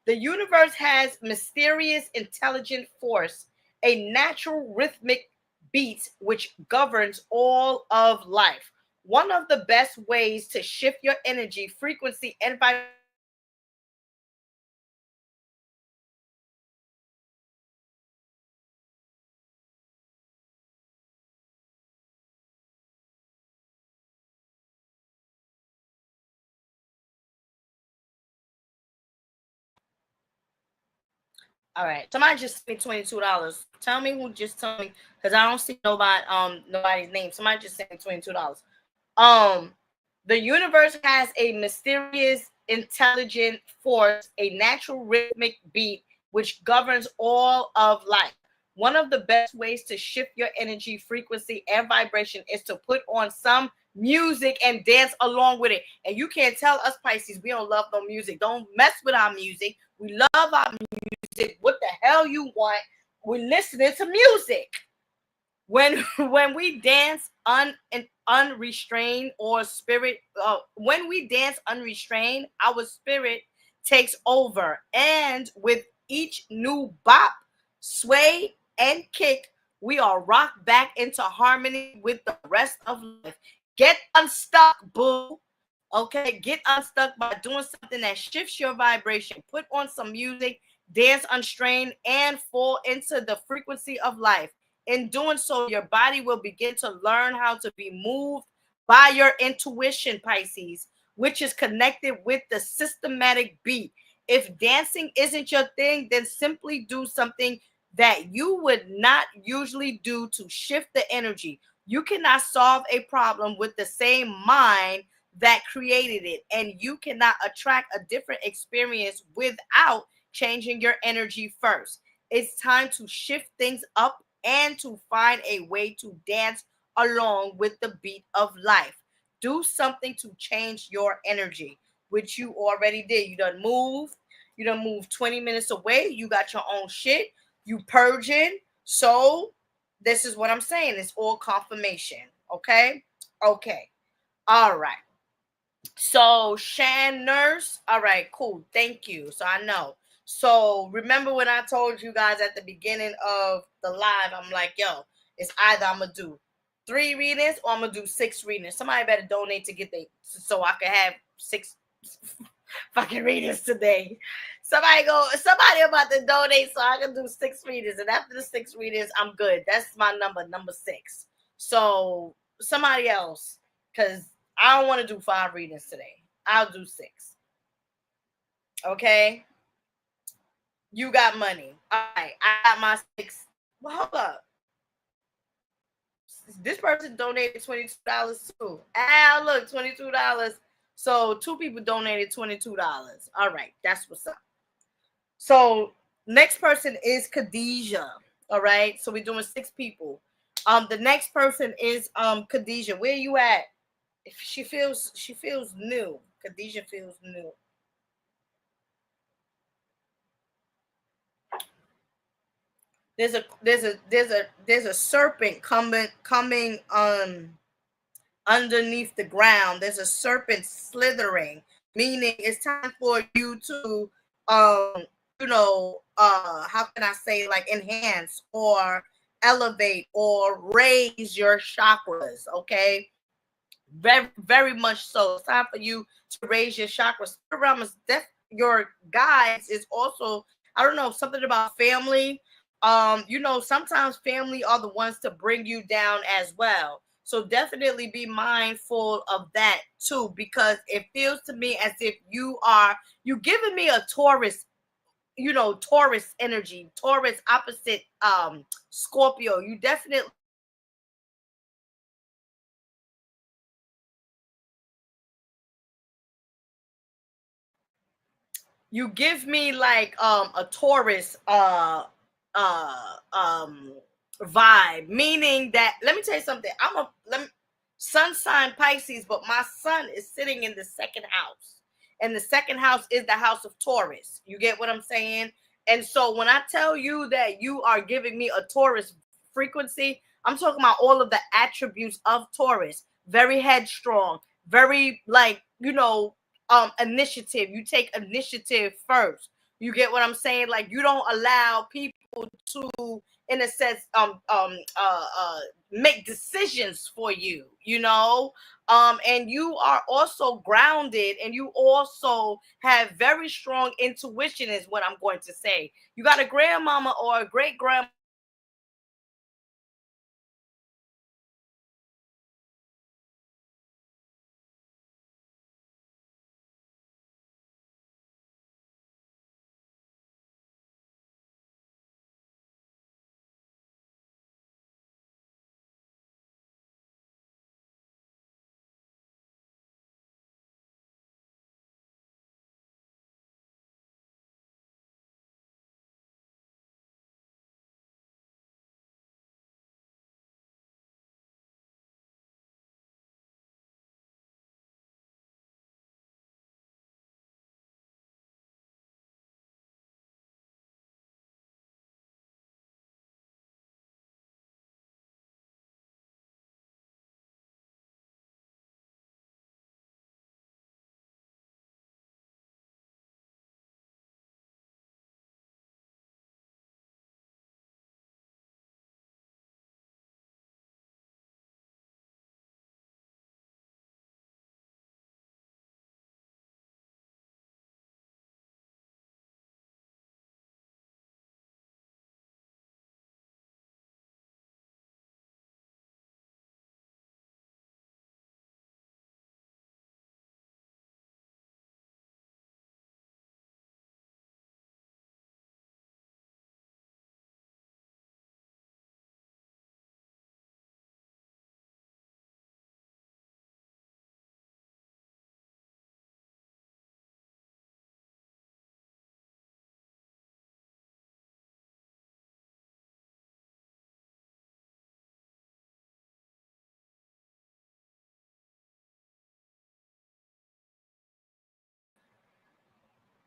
The universe has mysterious, intelligent force, a natural rhythmic beat which governs all of life. One of the best ways to shift your energy, frequency, and vibration. All right. Somebody just sent me $22. Tell me who just told me, because I don't see nobody's name. Somebody just sent me $22. The universe has a mysterious, intelligent force, a natural rhythmic beat which governs all of life. One of the best ways to shift your energy, frequency, and vibration is to put on some music and dance along with it. And you can't tell us Pisces we don't love no music. Don't mess with our music. We love our music. What the hell you want? We're listening to music. When we dance unrestrained or spirit, when we dance unrestrained, our spirit takes over, and with each new bop, sway, and kick, we are rocked back into harmony with the rest of life. Get unstuck, boo. Okay, get unstuck by doing something that shifts your vibration. Put on some music, dance unstrained, and fall into the frequency of life. In doing so, your body will begin to learn how to be moved by your intuition, Pisces, which is connected with the systematic beat. If dancing isn't your thing, then simply do something that you would not usually do to shift the energy. You cannot solve a problem with the same mind that created it, and you cannot attract a different experience without changing your energy first. It's time to shift things up and to find a way to dance along with the beat of life. Do something to change your energy, which you already did. You done moved 20 minutes away. You got your own shit. You purging. So this is what I'm saying. It's all confirmation. Okay. Okay. All right. So Shan Nurse, all right, cool, thank you. So I know. So remember when I told you guys at the beginning of the live, I'm like, yo, it's either I'm gonna do 3 readings or I'm gonna do 6 readings. Somebody better donate to get so I can have 6 fucking readings today. Somebody about to donate so I can do 6 readings, and after the 6 readings, I'm good. That's my number 6. So somebody else, because I don't want to do 5 readings today. I'll do 6. Okay? You got money. All right. I got my 6. Well, hold up. This person donated $22 too. Look, $22. So 2 people donated $22. All right. That's what's up. So next person is Khadijah. All right. So we're doing 6 people. The next person is Khadijah. Where you at? If she feels new. Khadijah feels new. There's a serpent coming underneath the ground. There's a serpent slithering, meaning it's time for you to how can I say, like, enhance or elevate or raise your chakras. Okay, very, very much so. It's time for you to raise your chakras. Your guides is also, I don't know, something about family. Sometimes family are the ones to bring you down as well. So definitely be mindful of that too, because it feels to me as if you giving me a Taurus, Taurus energy, Taurus opposite Scorpio. You definitely you give me like a Taurus vibe, meaning that, let me tell you something. Sun sign Pisces, but my sun is sitting in the second house, and the second house is the house of Taurus. You get what I'm saying? And so when I tell you that you are giving me a Taurus frequency, I'm talking about all of the attributes of Taurus. Very headstrong, very, like, initiative. You take initiative first. You get what I'm saying? Like, you don't allow people to, in a sense, make decisions for you, and you are also grounded, and you also have very strong intuition, is what I'm going to say. You got a grandmama or a great grandma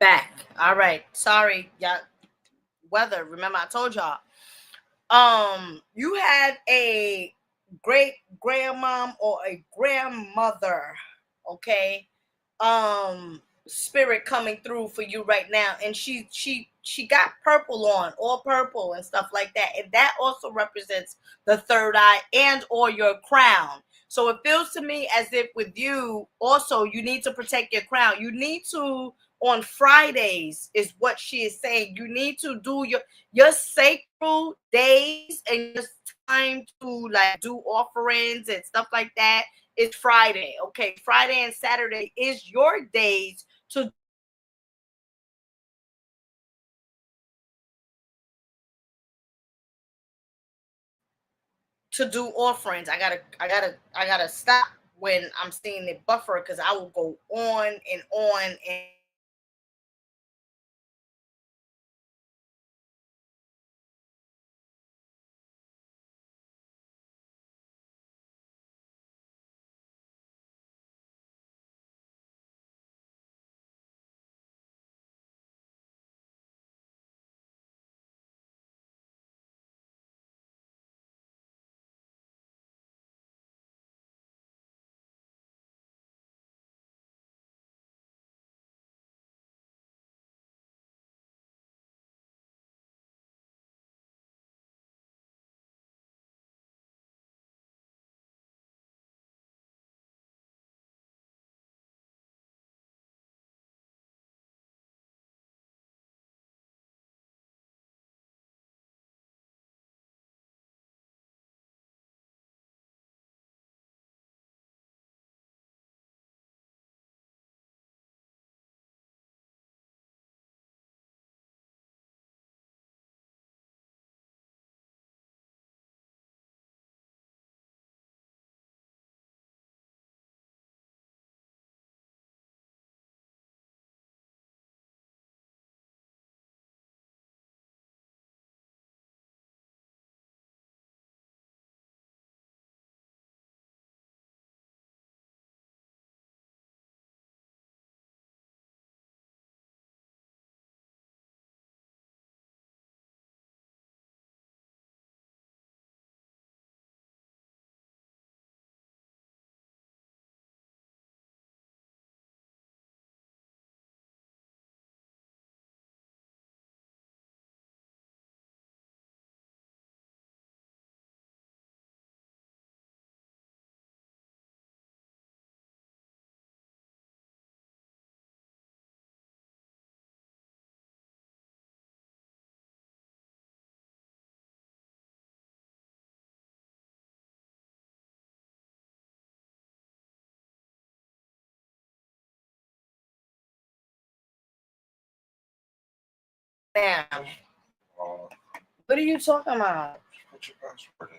Back. All right. Sorry, y'all. Weather. Remember, I told y'all. You had a great grandmom or a grandmother, okay? Spirit coming through for you right now, and she got purple on, all purple and stuff like that, and that also represents the third eye and or your crown. So it feels to me as if with you also you need to protect your crown. You need to, on Fridays is what she is saying, you need to do your sacred days and your time to like do offerings and stuff like that is Friday. Okay, Friday and Saturday is your days to do offerings. I gotta stop when I'm seeing it buffer because I will go on and on and now. What are you talking about? Put your password in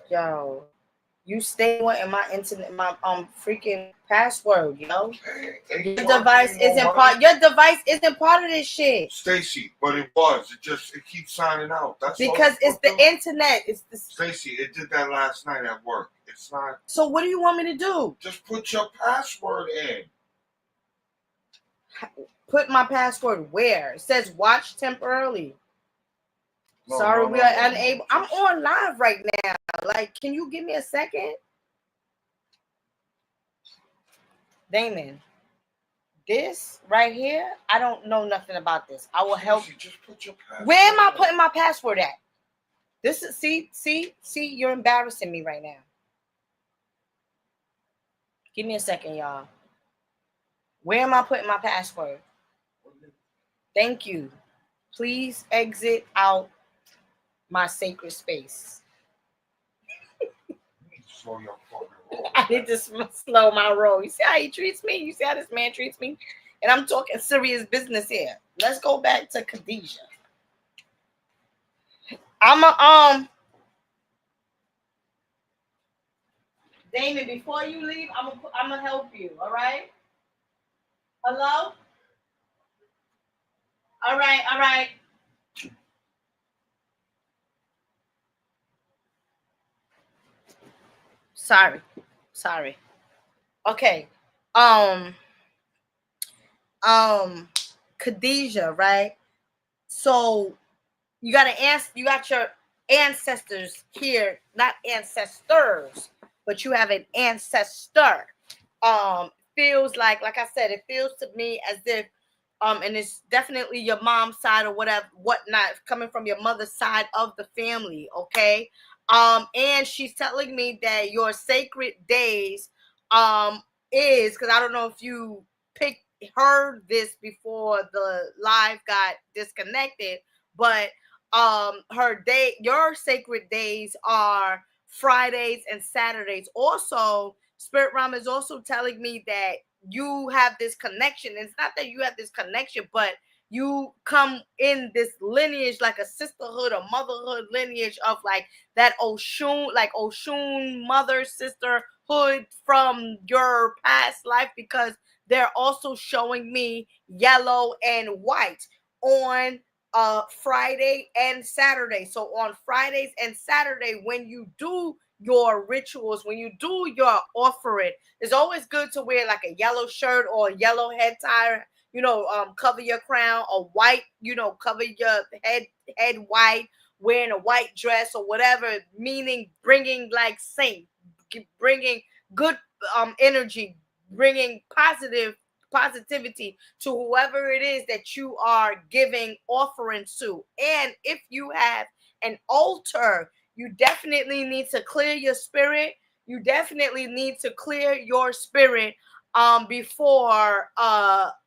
there. Yo, you stay wanting my internet, my freaking password, yo. Hey, Your device isn't part. Your device isn't part of this shit. Stacy, but it was. It keeps signing out. That's because it's the internet. It's the Stacy. It did that last night at work. It's not. So what do you want me to do? Just put your password in. Put my password where? It says watch temporarily. Sorry, we are unable. I'm on live right now. Like, can you give me a second? Damon, this right here, I don't know nothing about this. I will help. Just put your password. Where am I putting my password at? This is see, you're embarrassing me right now. Give me a second, y'all. Where am I putting my password? Thank you. Please exit out my sacred space. I need to slow my roll. You see how he treats me? You see how this man treats me? And I'm talking serious business here. Let's go back to Khadijah. Damon, before you leave, I'm gonna help you, all right? Hello? All right. Sorry. Okay. Khadijah, right? So you got your ancestors here, not ancestors, but you have an ancestor. Feels like I said, it feels to me as if and it's definitely your mom's side or whatnot, coming from your mother's side of the family, okay? And she's telling me that your sacred days is, because I don't know if you heard this before the live got disconnected, but your sacred days are Fridays and Saturdays. Also, Spirit Realm is also telling me that you have this connection. It's not that you have this connection, but you come in this lineage, like a sisterhood or motherhood lineage of like that Oshun mother sisterhood from your past life, because they're also showing me yellow and white on Friday and Saturday. So on Fridays and Saturday, when you do your rituals, when you do your offering, it's always good to wear like a yellow shirt or a yellow head tie, cover your crown, or white, cover your head white, wearing a white dress or whatever, meaning bringing like saint, bringing good energy, bringing positivity to whoever it is that you are giving offerings to. And if you have an altar, you definitely need to clear your spirit. You definitely need to clear your spirit before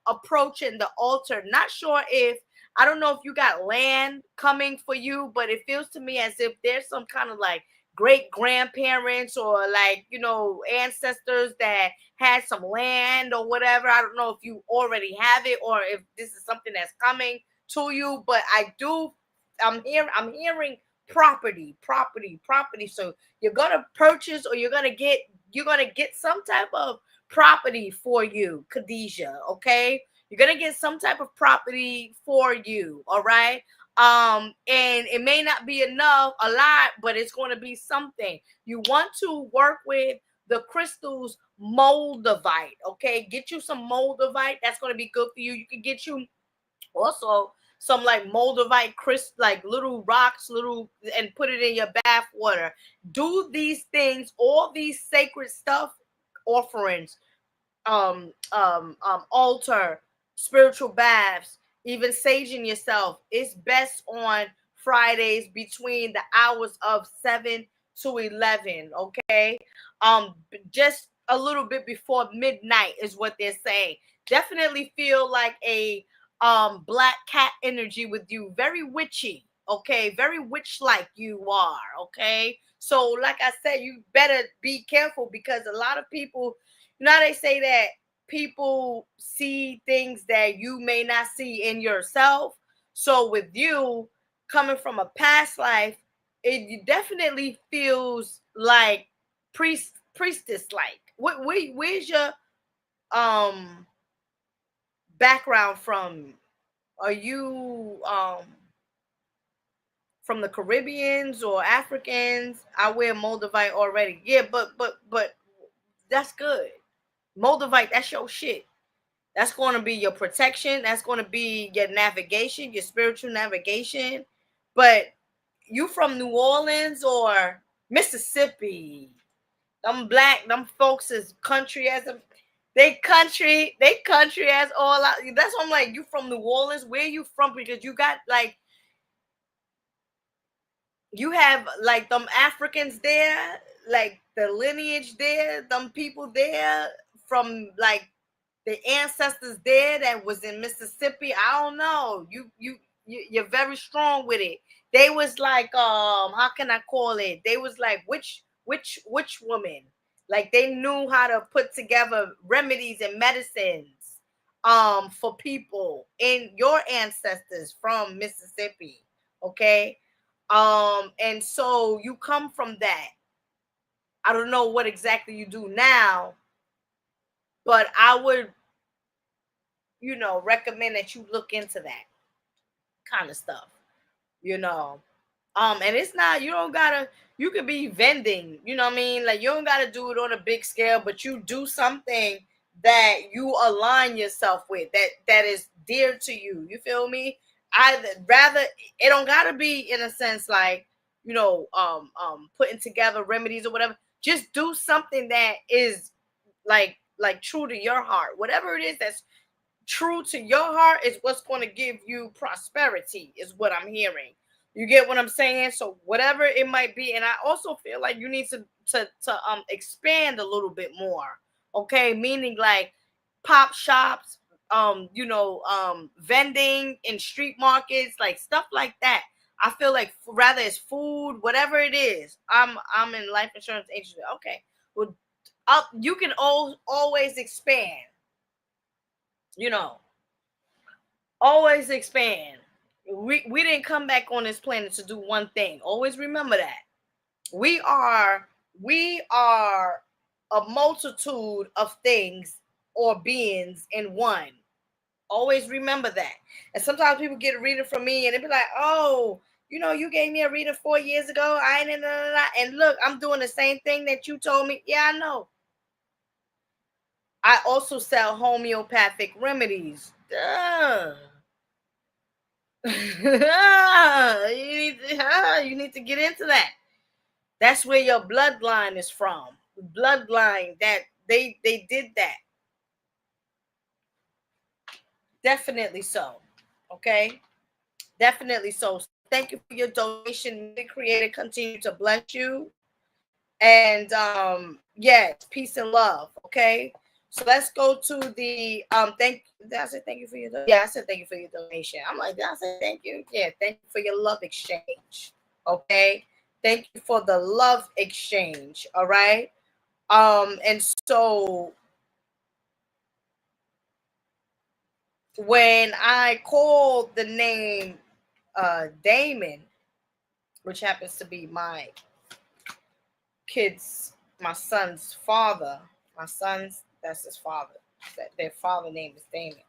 approaching the altar. Not sure if, I don't know if you got land coming for you, but it feels to me as if there's some kind of like great grandparents or like, ancestors that had some land or whatever. I don't know if you already have it or if this is something that's coming to you, but I'm hearing property. So you're gonna purchase, or you're gonna get some type of property for you, Khadijah. Okay, you're gonna get some type of property for you. All right. And it may not be a lot, but it's going to be something. You want to work with the crystals moldavite. Okay, get you some moldavite. That's going to be good for you. You can get you also some like moldavite like little rocks, and put it in your bath water. Do these things, all these sacred stuff, offerings, altar, spiritual baths, even saging yourself. It's best on Fridays between the hours of 7 to 11. Okay, just a little bit before midnight is what they're saying. Definitely feel like a black cat energy with you, very witchy. Okay, very witch-like you are. Okay, so like I said, you better be careful, because a lot of people, they say that people see things that you may not see in yourself. So with you coming from a past life, it definitely feels like priestess like. Where's your background from? Are you from the Caribbeans or Africans? I wear Moldavite already. Yeah, but that's good. Moldavite, that's your shit. That's going to be your protection. That's going to be your navigation, your spiritual navigation. But you from New Orleans or Mississippi? Them folks is country as they country as all out. That's why I'm like, you from New Orleans? Where you from? Because you got like, you have like them Africans there, like the lineage there, them people there from like the ancestors there that was in Mississippi. I don't know. You're very strong with it. They was like, how can I call it? They was like which woman? Like they knew how to put together remedies and medicines for people in your ancestors from Mississippi. Okay. And so you come from that. I don't know what exactly you do now, but I would, recommend that you look into that kind of stuff, and it's not, you could be vending, you know what I mean? Like, you don't gotta do it on a big scale, but you do something that you align yourself with, that is dear to you. You feel me? Rather, it don't gotta be in a sense like, putting together remedies or whatever. Just do something that is like true to your heart. Whatever it is that's true to your heart is what's going to give you prosperity, is what I'm hearing. You get what I'm saying? So whatever it might be, and I also feel like you need to expand a little bit more. Okay, meaning like pop shops, vending in street markets, like stuff like that. I feel like rather it's food, whatever it is. I'm in life insurance agency. Okay, well, you can always expand. Always expand. We didn't come back on this planet to do one thing. Always remember that. We are a multitude of things or beings in one. Always remember that. And sometimes people get a reading from me and they be like, "Oh, you gave me a reading 4 years ago. I ain't and look, I'm doing the same thing that you told me." Yeah, I know. I also sell homeopathic remedies. Duh. You need to get into that. That's where your bloodline is from. Bloodline that they did that. Definitely so. Okay. Definitely so. Thank you for your donation. May the Creator continue to bless you. And yes, peace and love. Okay. So let's go to the did I say thank you for your donation? Yeah, I said thank you for your donation. I'm like, did I say thank you? Yeah, thank you for your love exchange. Okay. Thank you for the love exchange. All right. And so when I called the name Damon, which happens to be my son's father, that's his father. Their father name is Damon.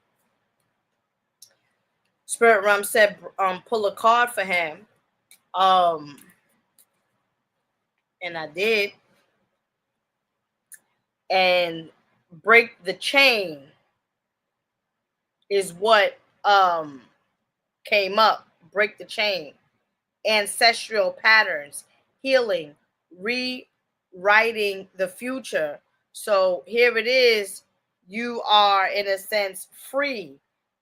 Spirit Realm said, pull a card for him. And I did. And break the chain is what came up. Break the chain. Ancestral patterns, healing, rewriting the future. So here it is. You are, in a sense, free.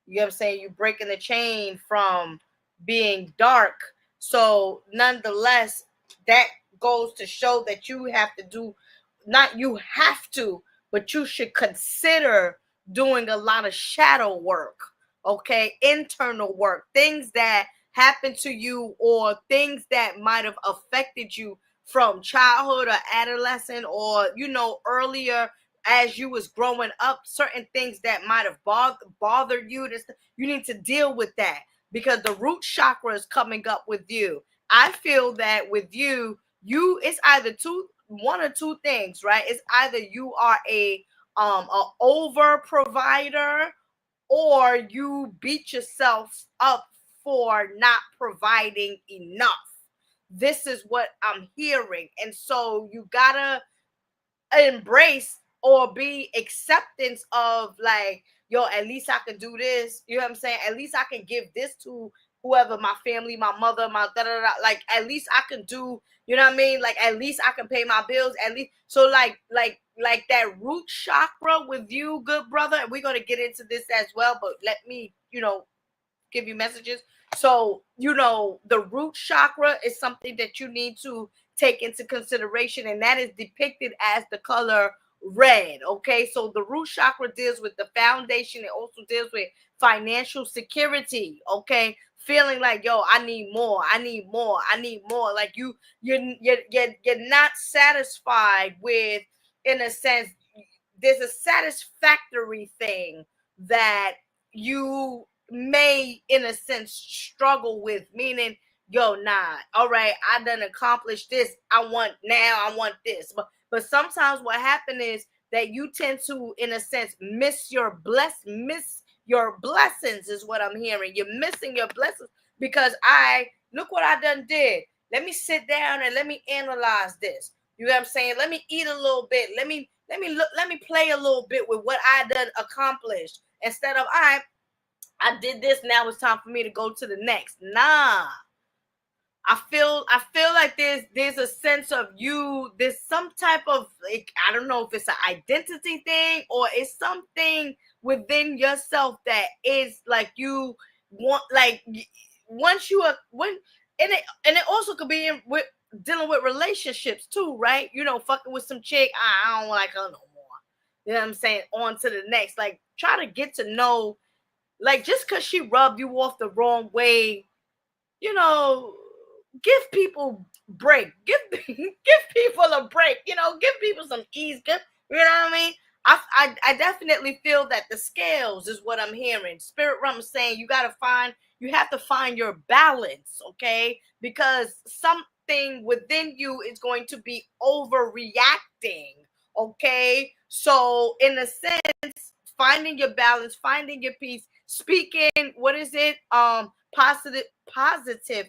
You know what I'm saying? You're breaking the chain from being dark. So nonetheless, that goes to show that you have to do, not you have to, but you should consider doing a lot of shadow work, okay? Internal work, things that happened to you or things that might have affected you from childhood or adolescent or, earlier as you was growing up, certain things that might have bothered you. You need to deal with that because the root chakra is coming up with you. I feel that with you, it's either one or two things, right? It's either you are a over provider or you beat yourself up for not providing enough. This is what I'm hearing. And so you gotta embrace or be acceptance of like, yo, at least I can do this. You know what I'm saying? At least I can give this to whoever, my family, my mother, my da-da-da. Like, at least I can do, you know what I mean? Like, at least I can pay my bills. At least. So like that root chakra with you, good brother. And we're going to get into this as well. But let me, give you messages. So, the root chakra is something that you need to take into consideration. And that is depicted as the color red. Okay. So the root chakra deals with the foundation. It also deals with financial security. Okay. Feeling like, yo, I need more. I need more. I need more. Like you're not satisfied with, in a sense, there's a satisfactory thing that you may, in a sense, struggle with, meaning, yo, nah, all right, I done accomplished this. I want this. But sometimes what happens is that you tend to, in a sense, miss your blessings is what I'm hearing. You're missing your blessings because look what I done did. Let me sit down and let me analyze this. You know what I'm saying? Let me eat a little bit. Let me let me play a little bit with what I done accomplished instead of, all right, I did this, now it's time for me to go to the next. Nah. I feel like there's a sense of you, there's some type of, like, I don't know if it's an identity thing or it's something within yourself that is like you want, like, once you are, when, and it also could be in with dealing with relationships too, right? You know, fucking with some chick, I don't like her no more. You know what I'm saying? On to the next. Like, try to get to know, like, just because she rubbed you off the wrong way, you know, give people break. Give people a break. You know, give people some ease. You know what I mean? I definitely feel that the scales is what I'm hearing. Spirit realm is saying you have to find your balance, okay? Because something within you is going to be overreacting, okay? So in a sense, finding your balance, finding your peace, speaking, what is it? Positive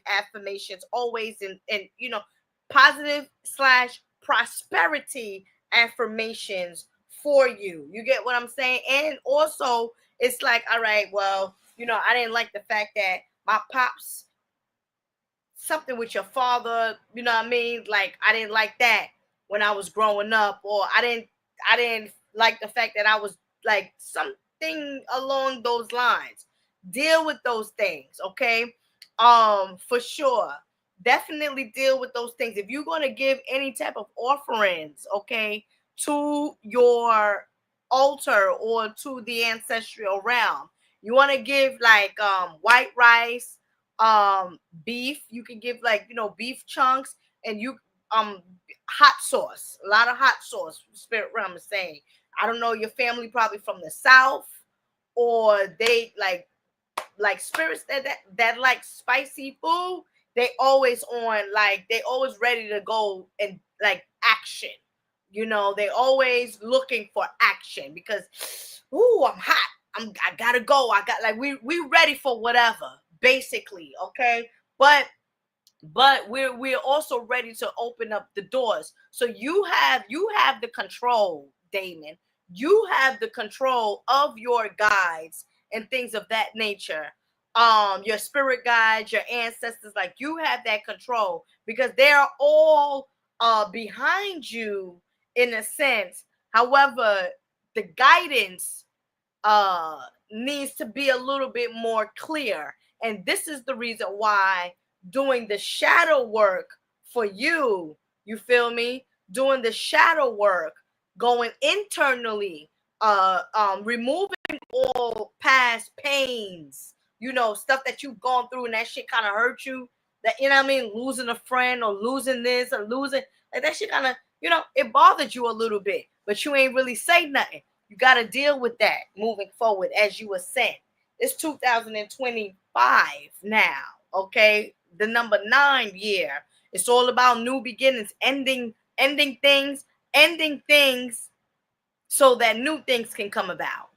affirmations always in you know, positive / prosperity affirmations for you. You get what I'm saying? And also it's like, all right, well, you know, I didn't like the fact that my pops, something with your father, you know what I mean? Like, I didn't like that when I was growing up, or I didn't like the fact that I was like something along those lines. Deal with those things, okay? For sure. Definitely deal with those things. If you're going to give any type of offerings, okay, to your altar or to the ancestral realm, you want to give like white rice, beef, you can give, like, you know, beef chunks, and you hot sauce, a lot of hot sauce. Spirit realm is saying, I don't know, your family probably from the south, or they like spirits that like spicy food. They always on, like, they always ready to go and like action. You know, they always looking for action because, ooh, I'm hot. I gotta go. I got, like, we ready for whatever, basically, okay? But we're also ready to open up the doors. So you have the control, Damon. You have the control of your guides and things of that nature. Your spirit guides, your ancestors, like, you have that control because they are all behind you in a sense. However, the guidance needs to be a little bit more clear. And this is the reason why doing the shadow work for you, you feel me? Doing the shadow work, going internally, removing all past pains, you know, stuff that you've gone through and that shit kind of hurt you. That, you know what I mean? Losing a friend or losing this or losing, like, that shit kind of, you know, it bothered you a little bit, but you ain't really say nothing. You got to deal with that moving forward as you ascend. It's 2025 now, okay? The number 9 year. It's all about new beginnings, ending things so that new things can come about.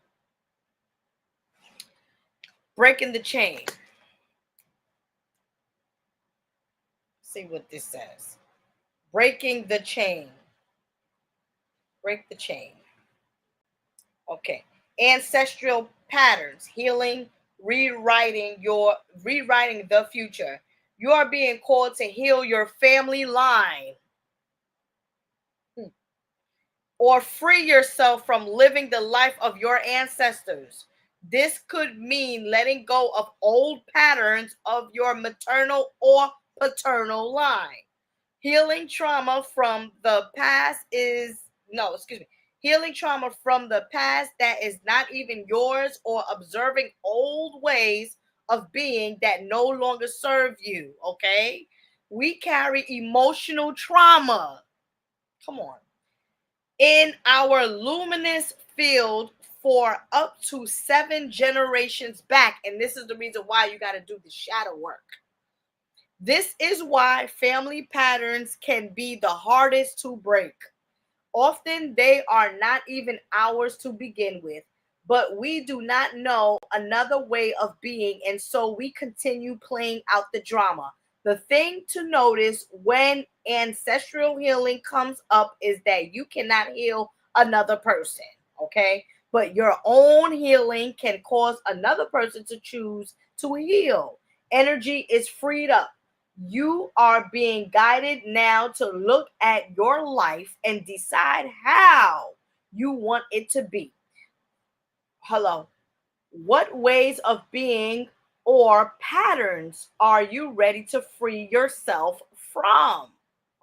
Breaking the chain. See what this says. Breaking the chain. Break the chain. Okay. Ancestral patterns, healing, rewriting the future. You are being called to heal your family line or free yourself from living the life of your ancestors. This could mean letting go of old patterns of your maternal or paternal line. Healing trauma from the past healing trauma from the past that is not even yours, or observing old ways of being that no longer serve you, okay? We carry emotional trauma. Come on. In our luminous field for up to 7 generations back. And this is the reason why you got to do the shadow work. This is why family patterns can be the hardest to break. Often they are not even ours to begin with, but we do not know another way of being, and so we continue playing out the drama. The thing to notice when ancestral healing comes up is that you cannot heal another person, okay? But your own healing can cause another person to choose to heal. Energy is freed up. You are being guided now to look at your life and decide how you want it to be. Hello. What ways of being or patterns are you ready to free yourself from?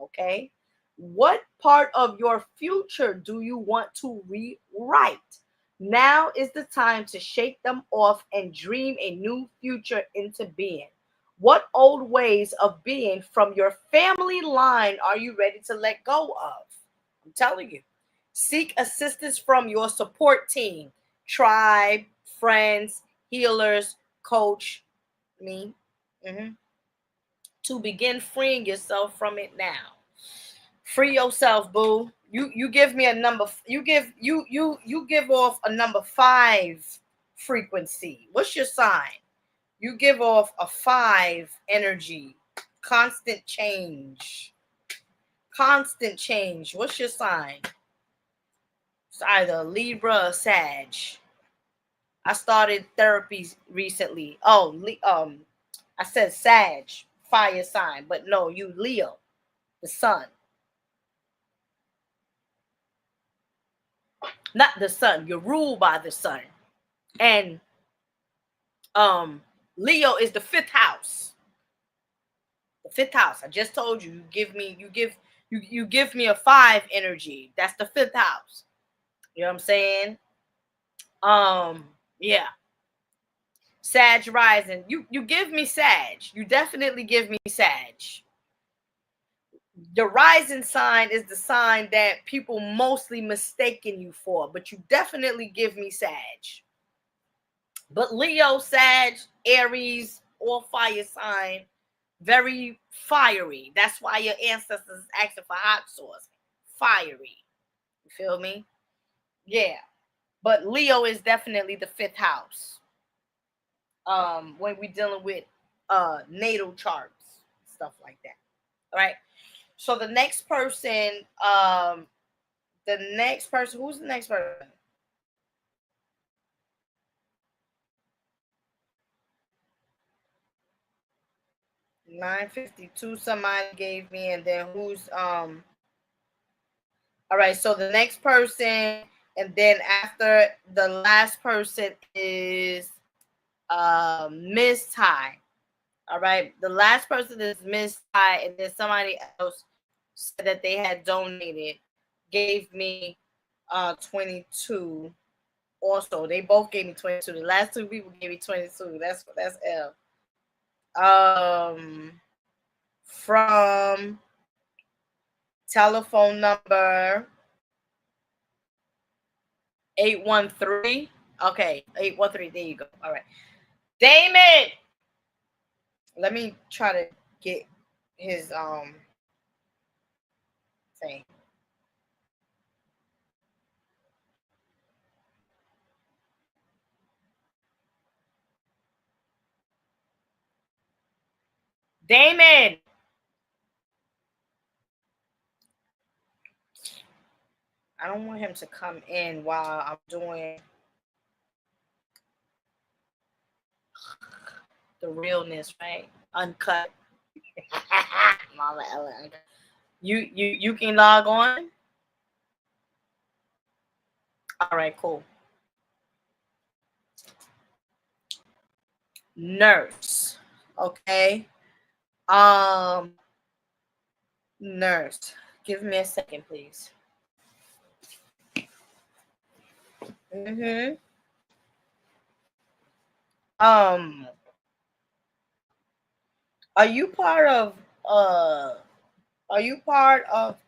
Okay. What part of your future do you want to rewrite? Now is the time to shake them off and dream a new future into being. What old ways of being from your family line are you ready to let go of? I'm telling you. Seek assistance from your support team, tribe, friends, healers, coach, me, to begin freeing yourself from it now. Free yourself, boo. You give me a number. You give off a number 5 frequency. What's your sign? You give off a 5 energy. Constant change. Constant change. What's your sign? It's either Libra or Sag. I started therapy recently. I said Sag, fire sign, but no, you Leo, the sun. Not the sun. You're ruled by the sun. And Leo is the 5th house. The 5th house. I just told you, you give me a 5 energy. That's the 5th house. You know what I'm saying? Yeah. Sag rising. You give me Sag. You definitely give me Sag. The rising sign is the sign that people mostly mistaken you for, but you definitely give me Sag. But Leo, Sag, Aries, or fire sign, very fiery. That's why your ancestors asking for hot sauce. Fiery. You feel me? Yeah. But Leo is definitely the 5th house. When we're dealing with natal charts, stuff like that. All right. So the next person, who's the next person? $9.52 somebody gave me, and then who's all right, so the next person, and then after the last person is Miss Ty. All right, the last person is Miss Ty, and then somebody else said that they had donated, gave me 22. Also, they both gave me 22. The last 2 people gave me 22. That's L. From telephone number 813. Okay, 813. There you go. All right. Damon! Let me try to get his thing. Damon! I don't want him to come in while I'm doing the realness, right? Uncut. Mama Ellen. You can log on? All right, cool. Nurse. Okay. Nurse. Give me a second, please. Are you part of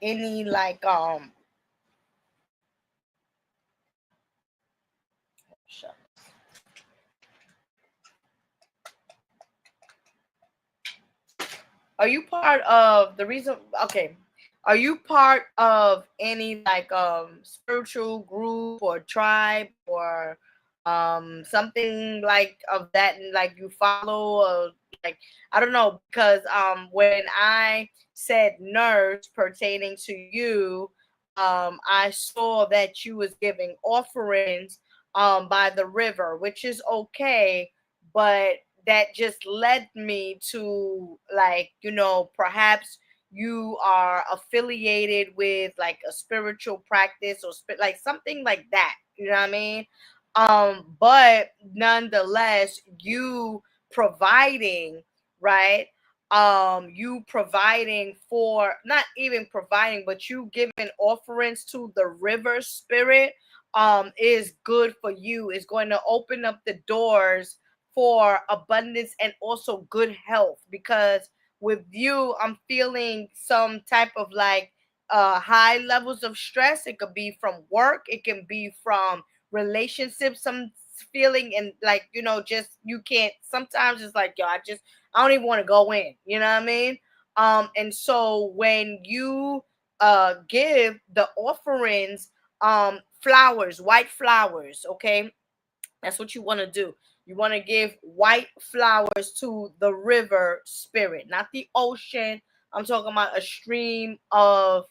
any like are you part of the reason? Okay, are you part of any like spiritual group or tribe or something like of that, like you follow, or like I don't know, because when I said nurse pertaining to you, I saw that you was giving offerings by the river, which is okay, but that just led me to, like, perhaps you are affiliated with like a spiritual practice or like something like that. You know what I mean? But nonetheless, you providing, right? You providing for, not even providing, but you giving offerings to the river spirit is good for you. It's going to open up the doors for abundance and also good health, because with you I'm feeling some type of like high levels of stress. It could be from work, it can be from relationships, some feeling, and like, just you can't, sometimes it's like, yo, I don't even want to go in, you know what I mean? And so when you give the offerings, flowers, white flowers, okay, that's what you want to do. You want to give white flowers to the river spirit, not the ocean. I'm talking about a stream of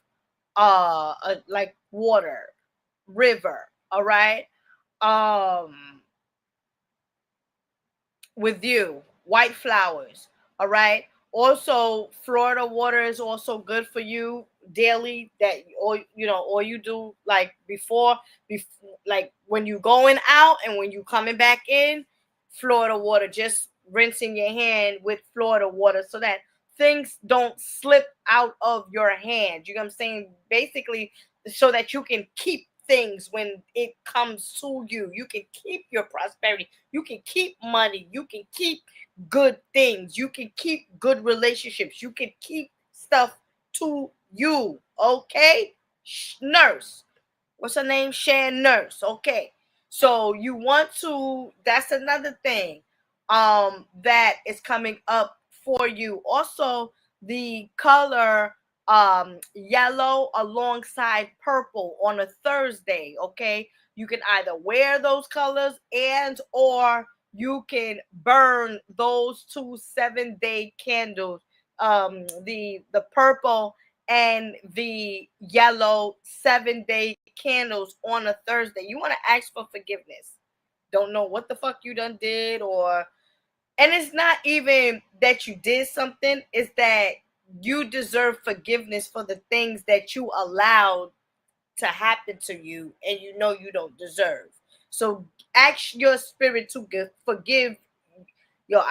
like water, river, all right? Um with you, white flowers, all right? Also, Florida water is also good for you daily. That, or or you do like before, like when you going out and when you coming back in, Florida water, just rinsing your hand with Florida water so that things don't slip out of your hand. You know what I'm saying? Basically, so that you can keep things when it comes to you. You can keep your prosperity. You can keep money. You can keep good things. You can keep good relationships. You can keep stuff to you. Okay? Nurse. What's her name? Shan Nurse. Okay. So you want to, that's another thing that is coming up for you. Also, the color yellow alongside purple on a Thursday, okay? You can either wear those colors and or you can burn those two 7-day candles, the purple and the yellow 7-day candles on a Thursday. You want to ask for forgiveness. Don't know what the fuck you done did, or, and it's not even that you did something, it's that you deserve forgiveness for the things that you allowed to happen to you and you don't deserve. So ask your spirit to forgive. Yo,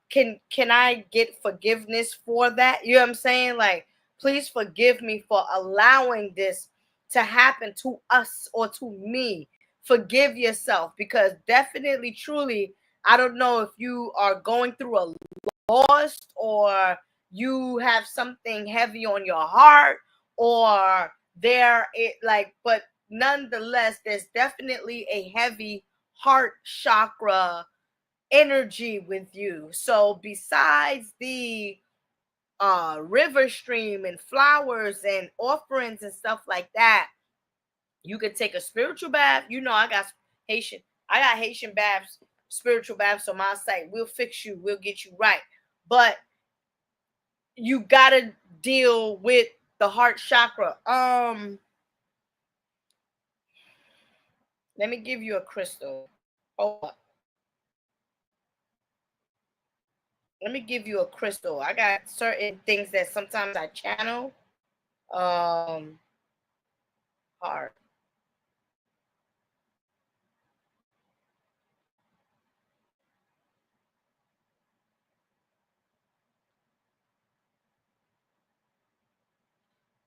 can I get forgiveness for that? You know what I'm saying? Like, please forgive me for allowing this to happen to us or to me. Forgive yourself, because definitely, truly, I don't know if you are going through a loss, or you have something heavy on your heart, or but nonetheless, there's definitely a heavy heart chakra energy with you. So besides the river stream and flowers and offerings and stuff like that, you could take a spiritual bath. Haitian I got Haitian baths, spiritual baths on my site. We'll fix you, we'll get you right. But you gotta deal with the heart chakra. Let me give you a crystal. Hold up. Let me give you a crystal. I got certain things that sometimes I channel. Heart.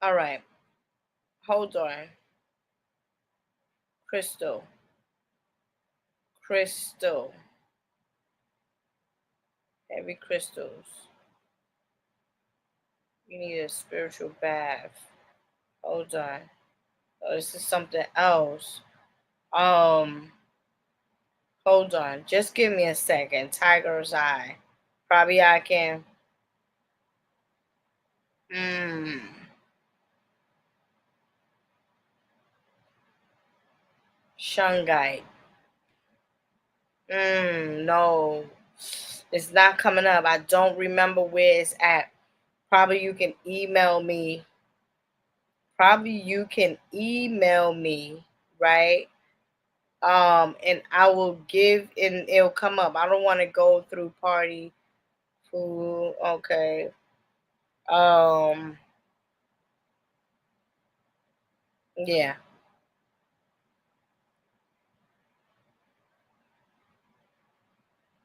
All right. Hold on. Crystal. Crystal. Heavy crystals. You need a spiritual bath. Hold on. Oh, this is something else. Um, Hold on. Just give me a second. Tiger's eye. Probably I can. Shungite. No. It's not coming up. I don't remember where it's at. Probably you can email me. probably you can email me, right? And I will give, and it'll come up. I don't want to go through party food. Okay. Yeah.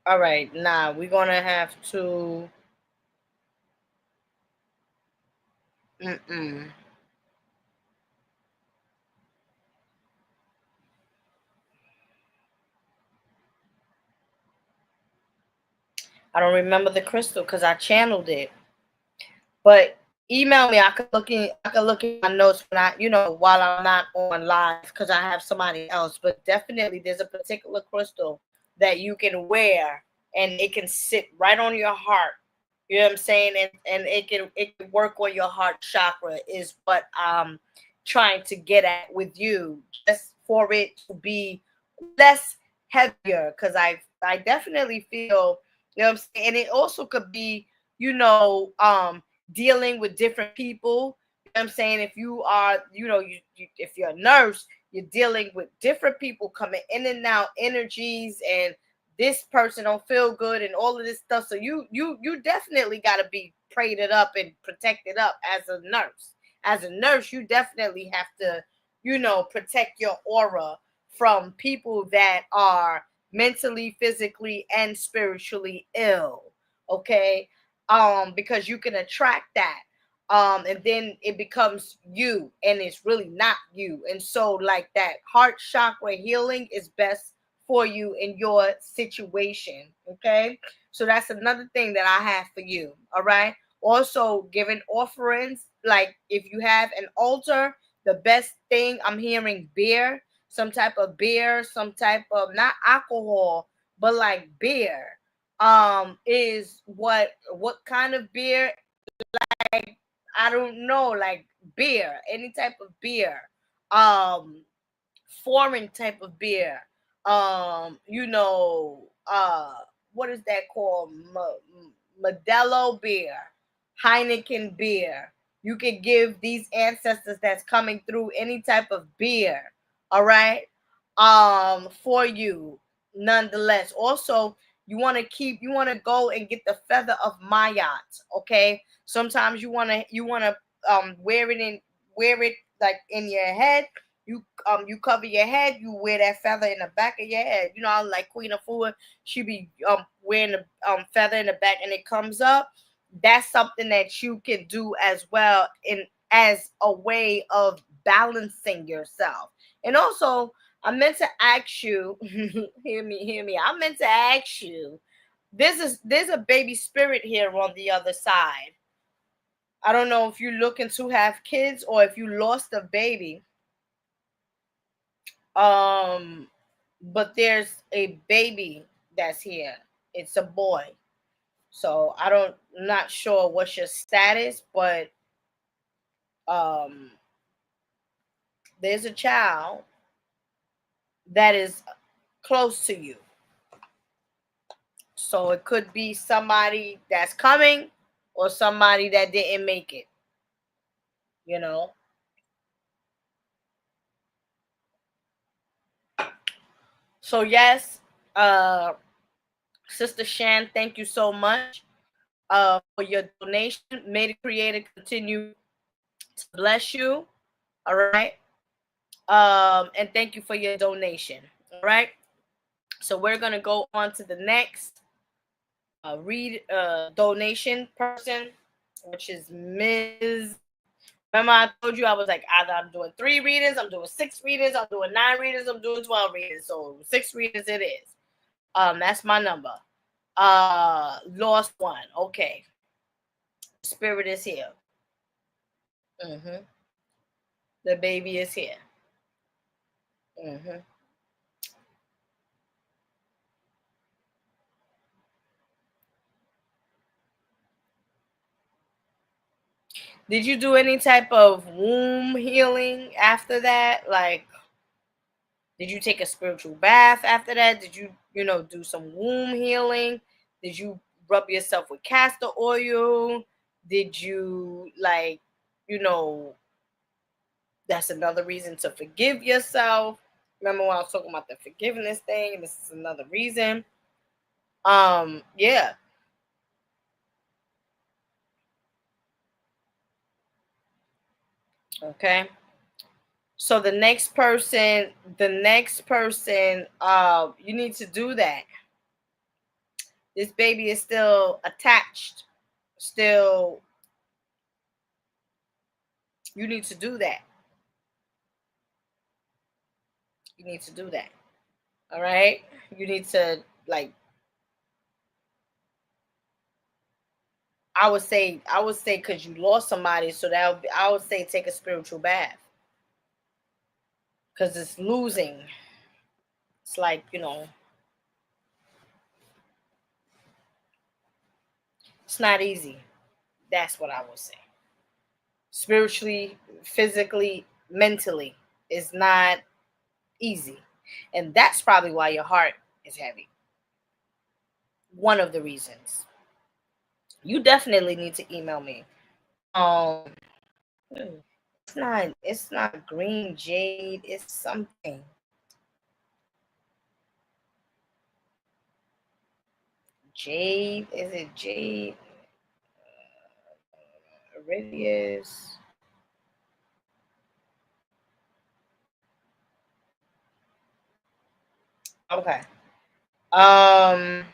All right. Nah, we're gonna have to. Mm-mm. I don't remember the crystal because I channeled it. But email me. I could look in my notes when I, while I'm not on live because I have somebody else. But definitely, there's a particular crystal that you can wear, and it can sit right on your heart. You know what I'm saying? And it can work on your heart chakra is what I'm trying to get at with you, just for it to be less heavier. Because I definitely feel, what I'm saying, and it also could be, you know, dealing with different people. You know what I'm saying? If you are, if you're a nurse, you're dealing with different people coming in and out, energies, and this person don't feel good and all of this stuff. So you definitely got to be prayed up and protected up as a nurse. As a nurse, you definitely have to, protect your aura from people that are mentally, physically, and spiritually ill. Okay? Because you can attract that. And then it becomes you, and it's really not you. And so, like, that heart chakra healing is best for you in your situation. Okay, so that's another thing that I have for you. All right, also giving offerings, like if you have an altar, the best thing I'm hearing, beer, some type of beer, some type of, not alcohol, but like beer, is what kind of beer? Like, I don't know, like beer, any type of beer, um foreign type of beer, what is that called? Modelo beer, Heineken beer. You can give these ancestors that's coming through any type of beer, all right, for you. Nonetheless, also, you want to go and get the feather of Mayat. Okay, sometimes you want to wear it like in your head. You cover your head, you wear that feather in the back of your head. Like Queen Afua, she be wearing the feather in the back and it comes up. That's something that you can do as well, in as a way of balancing yourself. And also, I meant to ask you, hear me. I meant to ask you, there's a baby spirit here on the other side. I don't know if you're looking to have kids or if you lost a baby. Um, but there's a baby that's here. It's a boy. So not sure what's your status, but um, there's a child that is close to you. So it could be somebody that's coming or somebody that didn't make it, you know. So yes, uh Sister Shan, thank you so much for your donation. May the Creator continue to bless you. All right. And thank you for your donation. All right. So we're gonna go on to the next read donation person, which is Ms. Remember, I told you I was like, either I'm doing 3 readings, I'm doing 6 readings, I'm doing 9 readings, I'm doing 12 readings. So 6 readings it is. That's my number. Lost one. Okay. Spirit is here. Mm-hmm. The baby is here. Mm-hmm. Did you do any type of womb healing after that? Like, did you take a spiritual bath after that? Did you, do some womb healing? Did you rub yourself with castor oil? Did you, like, you know, That's another reason to forgive yourself. Remember when I was talking about the forgiveness thing? This is another reason. Yeah. Okay. So the next person, you need to do that. This baby is still attached. Still, you need to do that. You need to do that. All right? You need to, like, I would say because you lost somebody, so I would say take a spiritual bath. Because it's losing. It's like, it's not easy. That's what I would say. Spiritually, physically, mentally, it's not easy. And that's probably why your heart is heavy. One of the reasons. You definitely need to email me. It's not green jade, it's something. Jade, is it jade? Iridius. Okay. The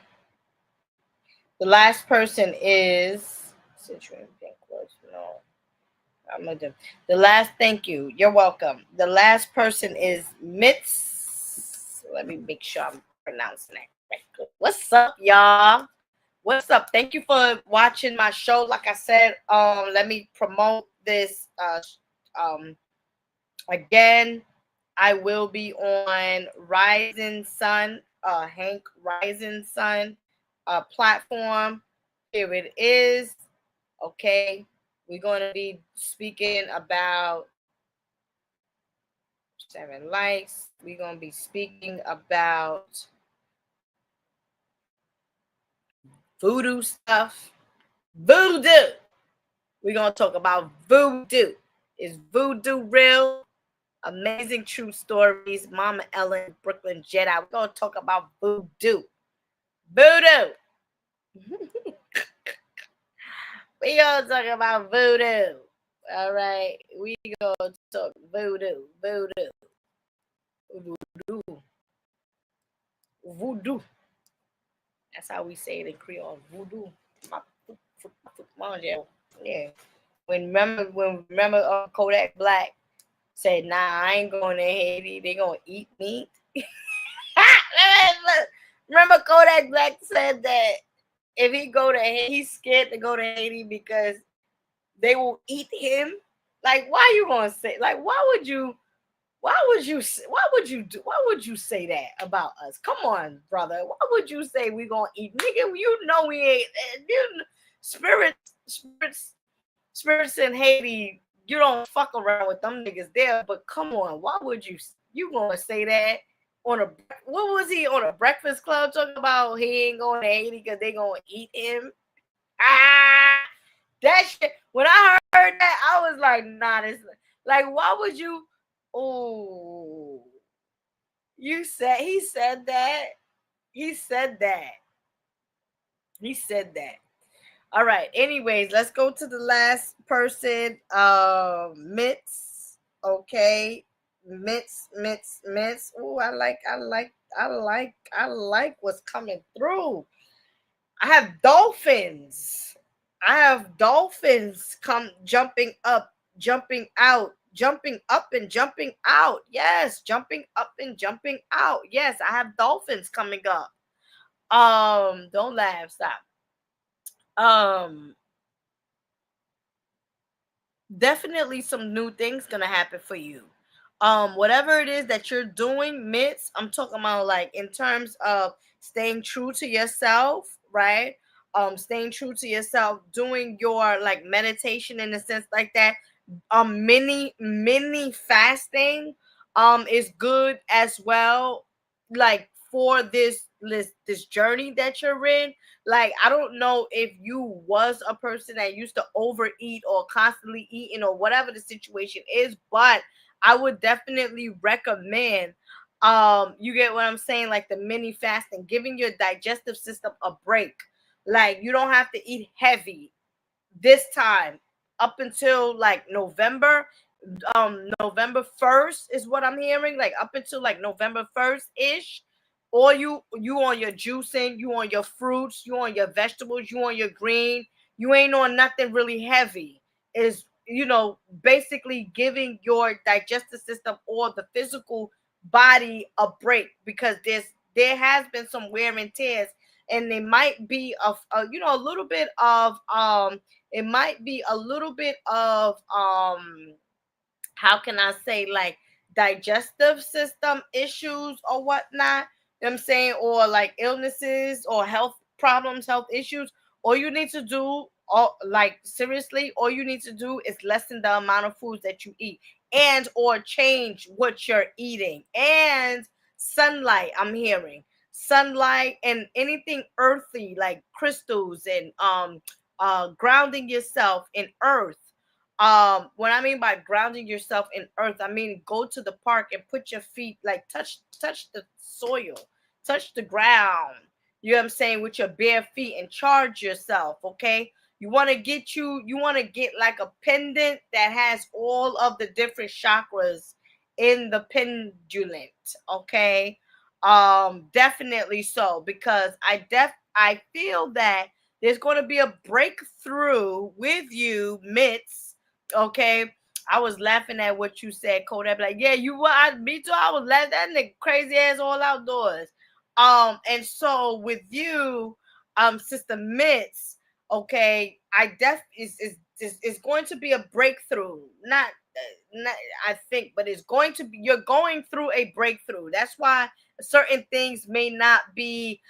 last person is I'm gonna do the last. Thank you. You're welcome. The last person is Mitz. Let me make sure I'm pronouncing that right. What's up, y'all? What's up? Thank you for watching my show. Like I said, let me promote this. Again, I will be on Rising Sun, Hank Rising Sun platform. Here it is. Okay. We're going to be speaking about 7 likes. We're going to be speaking about voodoo stuff. Voodoo. We're going to talk about voodoo. Is voodoo real? Amazing true stories. Mama Ellen, Brooklyn Jedi. We're going to talk about voodoo. Voodoo. We going to talk about voodoo. All right. We going to talk voodoo. Voodoo. Voodoo. Voodoo. That's how we say it in Creole. Voodoo. Yeah. Remember Kodak Black said, "Nah, I ain't going to Haiti. They gonna eat meat." Remember Kodak Black said that if he go to Haiti, he's scared to go to Haiti because they will eat him. Like, why you gonna say? Like, why would you say that about us? Come on, brother. Why would you say we gonna eat, nigga? You know we ain't. Spirits in Haiti. You don't fuck around with them niggas there. But come on, why would you gonna say that on a, what was he on a Breakfast Club talking about? He ain't going to Haiti because they gonna eat him. That shit. When I heard that, I was like, nah, this, like, why would you? Oh, he said that. All right. Anyways, let's go to the last person. Mitz. Okay. Mitz. Oh, I like what's coming through. I have dolphins. Jumping up, jumping out, jumping up and jumping out. Yes, jumping up and jumping out. Yes, I have dolphins coming up. Don't laugh, stop. Definitely some new things gonna happen for you. Whatever it is that you're doing, Mitts, I'm talking about like in terms of staying true to yourself, right? Staying true to yourself, doing your like meditation in a sense like that. Mini fasting is good as well, like for this this journey that you're in. Like, I don't know if you was a person that used to overeat or constantly eating or whatever the situation is, but I would definitely recommend, you get what I'm saying, like the mini fasting, giving your digestive system a break. Like, you don't have to eat heavy this time up until like November 1st is what I'm hearing, like up until like November 1st ish. Or you on your juicing, you on your fruits, you on your vegetables, you on your green, you ain't on nothing really heavy. Is, basically giving your digestive system or the physical body a break, because there has been some wear and tears, and it might be a little bit of it might be a little bit of how can I say, like digestive system issues or whatnot. You know what I'm saying? Or like illnesses or health problems, health issues. All you need to do, seriously, all you need to do is lessen the amount of foods that you eat, and or change what you're eating. And sunlight, I'm hearing sunlight and anything earthy like crystals and grounding yourself in earth. What I mean by grounding yourself in earth, I mean go to the park and put your feet, like touch the soil, touch the ground. You know what I'm saying, with your bare feet, and charge yourself. Okay, you want to get like a pendant that has all of the different chakras in the pendulum. Okay, definitely so, because I feel that there's going to be a breakthrough with you, Mitts. Okay, I was laughing at what you said, Kodak. Like, yeah, you were. Me too. I was laughing at that nigga crazy ass all outdoors. And so with you, Sister Mitts, okay, I is going to be a breakthrough. Not I think, but it's going to be. You're going through a breakthrough. That's why certain things may not be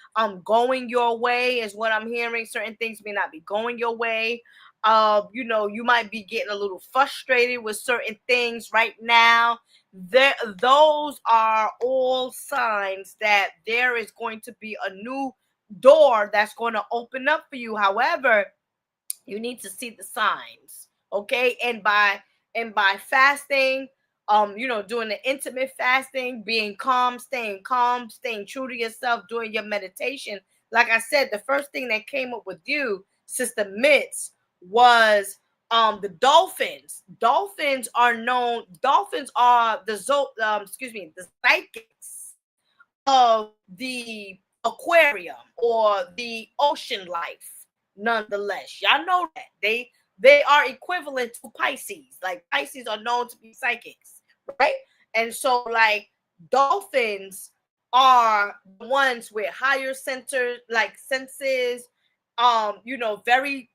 going your way, is what I'm hearing. Certain things may not be going your way. You might be getting a little frustrated with certain things right now. Those are all signs that there is going to be a new door that's going to open up for you. However, you need to see the signs, okay? And by fasting, doing the intimate fasting, being calm, staying true to yourself, doing your meditation. Like I said, the first thing that came up with you, Sister Mitts, was the dolphins. Dolphins are the psychics of the aquarium or the ocean life. Nonetheless, y'all know that they are equivalent to Pisces. Like, Pisces are known to be psychics, right? And so, like, dolphins are the ones with higher center, like, senses, very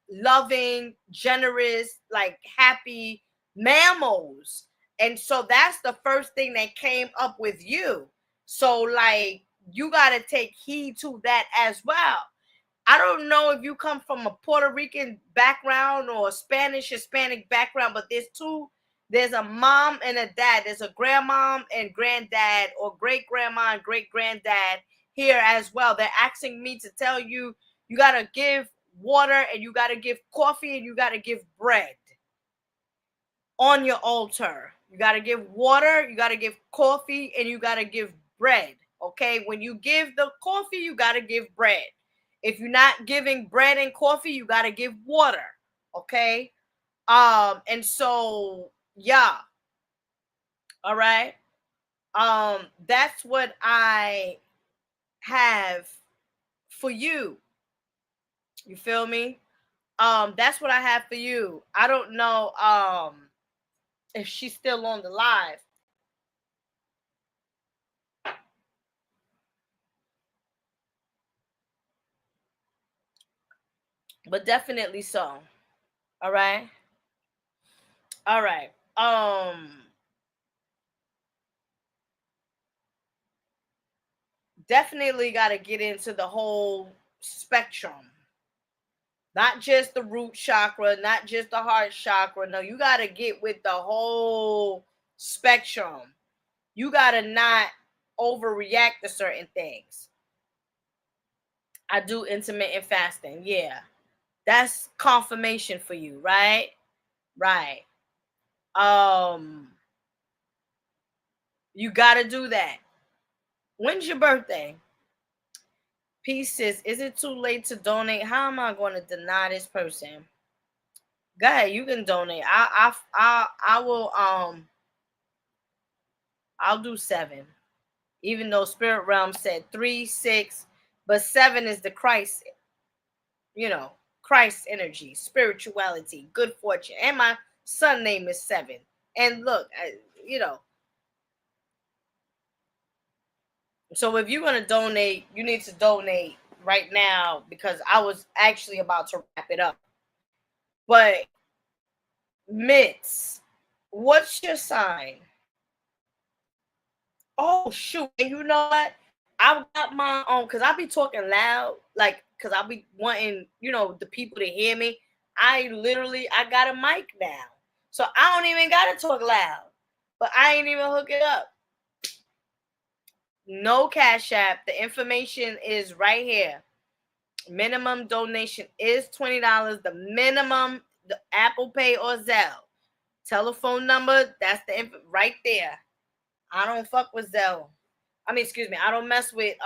loving, generous, like happy mammals. And so that's the first thing that came up with you. So, like, you got to take heed to that as well. I don't know if you come from a Puerto Rican background or a Hispanic background, but there's a mom and a dad. There's a grandmom and granddad, or great grandma and great granddad here as well. They're asking me to tell you, you got to give water, and you got to give coffee, and you got to give bread on your altar. You got to give water, you got to give coffee, and you got to give bread. Okay, when you give the coffee, you got to give bread. If you're not giving bread and coffee, you got to give water. Okay. And so, yeah. All right. That's what I have for you. You feel me? That's what I have for you. I don't know if she's still on the live. But definitely so. All right. All right. Definitely got to get into the whole spectrum. Not just the root chakra, not just the heart chakra. No, you got to get with the whole spectrum. You got to not overreact to certain things. I do intermittent fasting. Yeah. That's confirmation for you, right? Right. You gotta do that. When's your birthday? Pieces. Is it too late to donate? How am I going to deny this person? Go ahead, you can donate. I will I'll do 7. Even though Spirit Realm said 3, 6, but 7 is the Christ, Christ energy, spirituality, good fortune. And my son name is 7. And look, so if you're going to donate, you need to donate right now because I was actually about to wrap it up. But Mitts, what's your sign? Oh shoot! And you know what? I got my own because I be talking loud, like because I be wanting the people to hear me. I got a mic now, so I don't even gotta talk loud. But I ain't even hook it up. No Cash App. The information is right here. Minimum donation is $20. The minimum, the Apple Pay or Zelle. Telephone number, that's the info right there. I don't fuck with Zelle. I mean, excuse me, I don't mess with the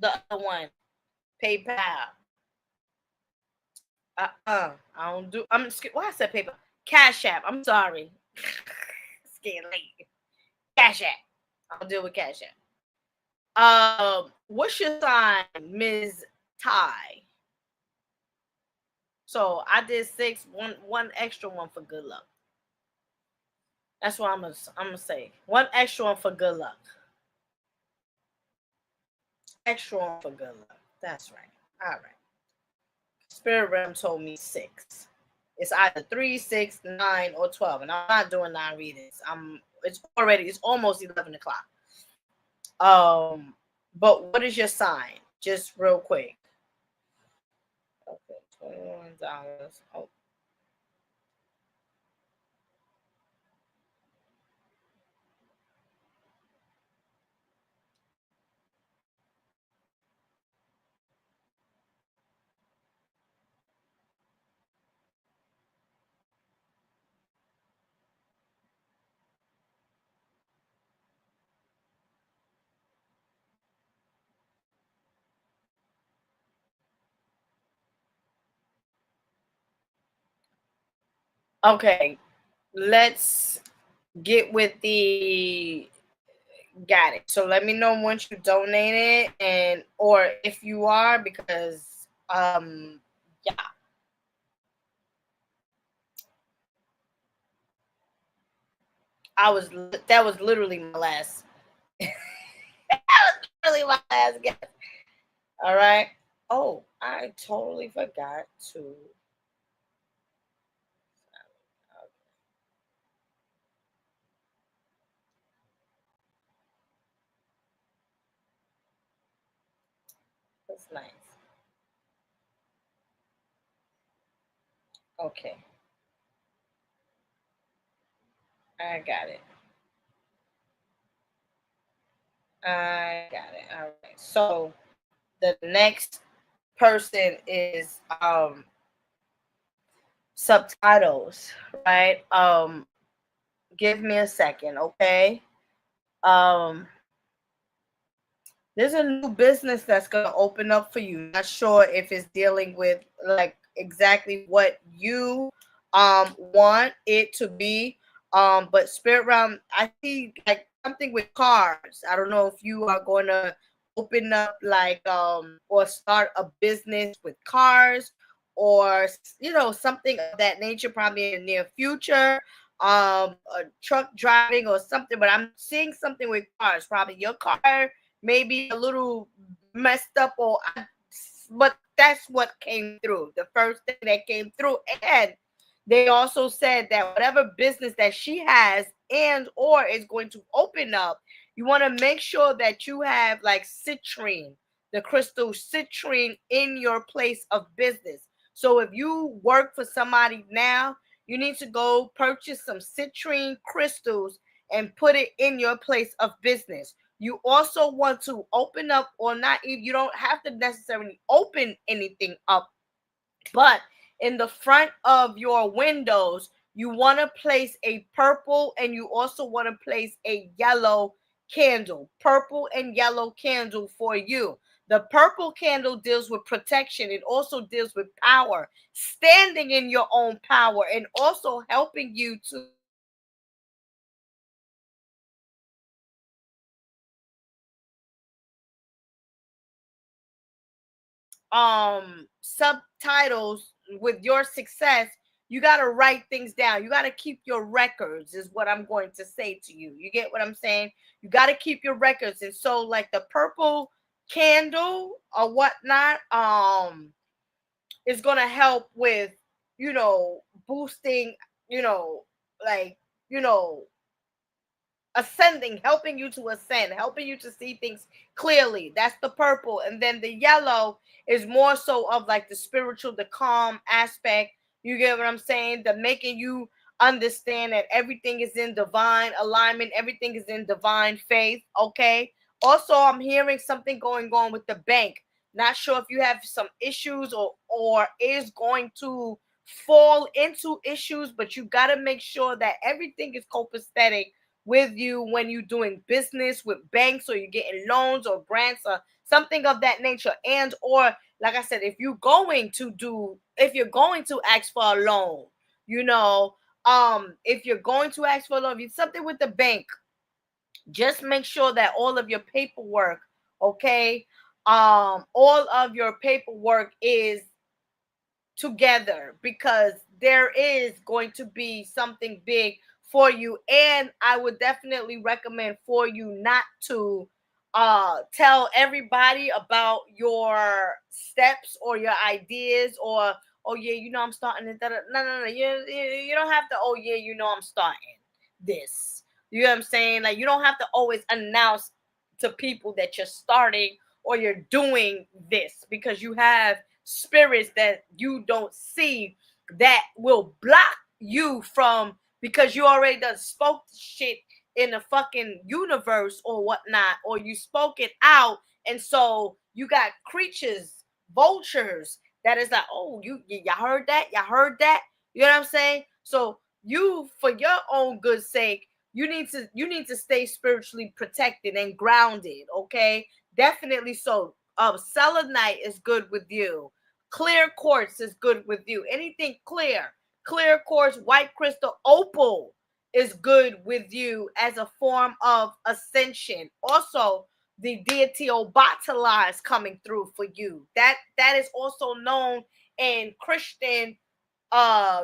other one, PayPal. I don't do. Why I said PayPal? Cash App. I'm sorry. It's getting late. Cash App. I'll deal with Cash App. What's your sign, Ms. Ty? So I did 6, one extra one for good luck. That's what I'm gonna say. One extra one for good luck. Extra one for good luck. That's right. All right. Spirit Realm told me 6. It's either 3, 6, 9, or 12, and I'm not doing 9 readings. It's almost 11 o'clock. But what is your sign? Just real quick. Okay, $21. Oh. Okay, let's get with the. Got it. So let me know once you donate it, or if you are, because yeah. That was literally my last. That was literally my last guess. All right. Oh, I totally forgot to. That's nice. Okay. I got it. I got it. All right. So the next person is subtitles, right? Give me a second, okay? There's a new business that's gonna open up for you. Not sure if it's dealing with like exactly what you want it to be. But Spirit Realm, I see like something with cars. I don't know if you are gonna open up like or start a business with cars or something of that nature, probably in the near future. A truck driving or something, but I'm seeing something with cars, probably your car maybe a little messed up but that's what came through, the first thing that came through. And they also said that whatever business that she has and or is going to open up, you want to make sure that you have like citrine, the crystal citrine, in your place of business. So if you work for somebody now, you need to go purchase some citrine crystals and put it in your place of business. You also want to open up, or not, you don't have to necessarily open anything up, but in the front of your windows, you want to place a purple, and you also want to place a yellow candle. Purple and yellow candle for you. The purple candle deals with protection. It also deals with power, standing in your own power, and also helping you to subtitles with your success. You got to write things down. You got to keep your records, is what I'm going to say to you. You get what I'm saying? You got to keep your records. And so, like, the purple candle or whatnot is going to help with, boosting, like, you know ascending, helping you to ascend, helping you to see things clearly. That's the purple. And then the yellow is more so of like the spiritual, the calm aspect. You get what I'm saying? The making you understand that everything is in divine alignment, everything is in divine faith. Okay. Also, I'm hearing something going on with the bank. Not sure if you have some issues, or is going to fall into issues, but you got to make sure that everything is copacetic with you when you're doing business with banks, or you're getting loans or grants or something of that nature. And or, like I said, if you're going to ask for a loan, if you're going to ask for a loan, if it's something with the bank, just make sure that all of your paperwork, okay, all of your paperwork is together, because there is going to be something big for you. And I would definitely recommend for you not to tell everybody about your steps or your ideas, or, oh yeah, I'm starting it. No, you don't have to, oh yeah, I'm starting this. You know what I'm saying? Like, you don't have to always announce to people that you're starting or you're doing this, because you have spirits that you don't see that will block you from, because you already done spoke shit in the fucking universe or whatnot, or you spoke it out. And so you got creatures, vultures, that is like, oh, y'all heard that, you know what I'm saying? So you, for your own good sake, you need to stay spiritually protected and grounded. Okay, definitely. So selenite is good with you. Clear quartz is good with you. Anything clear quartz, white crystal, opal is good with you as a form of ascension. Also, the deity Obatala is coming through for you. That is also known in Christian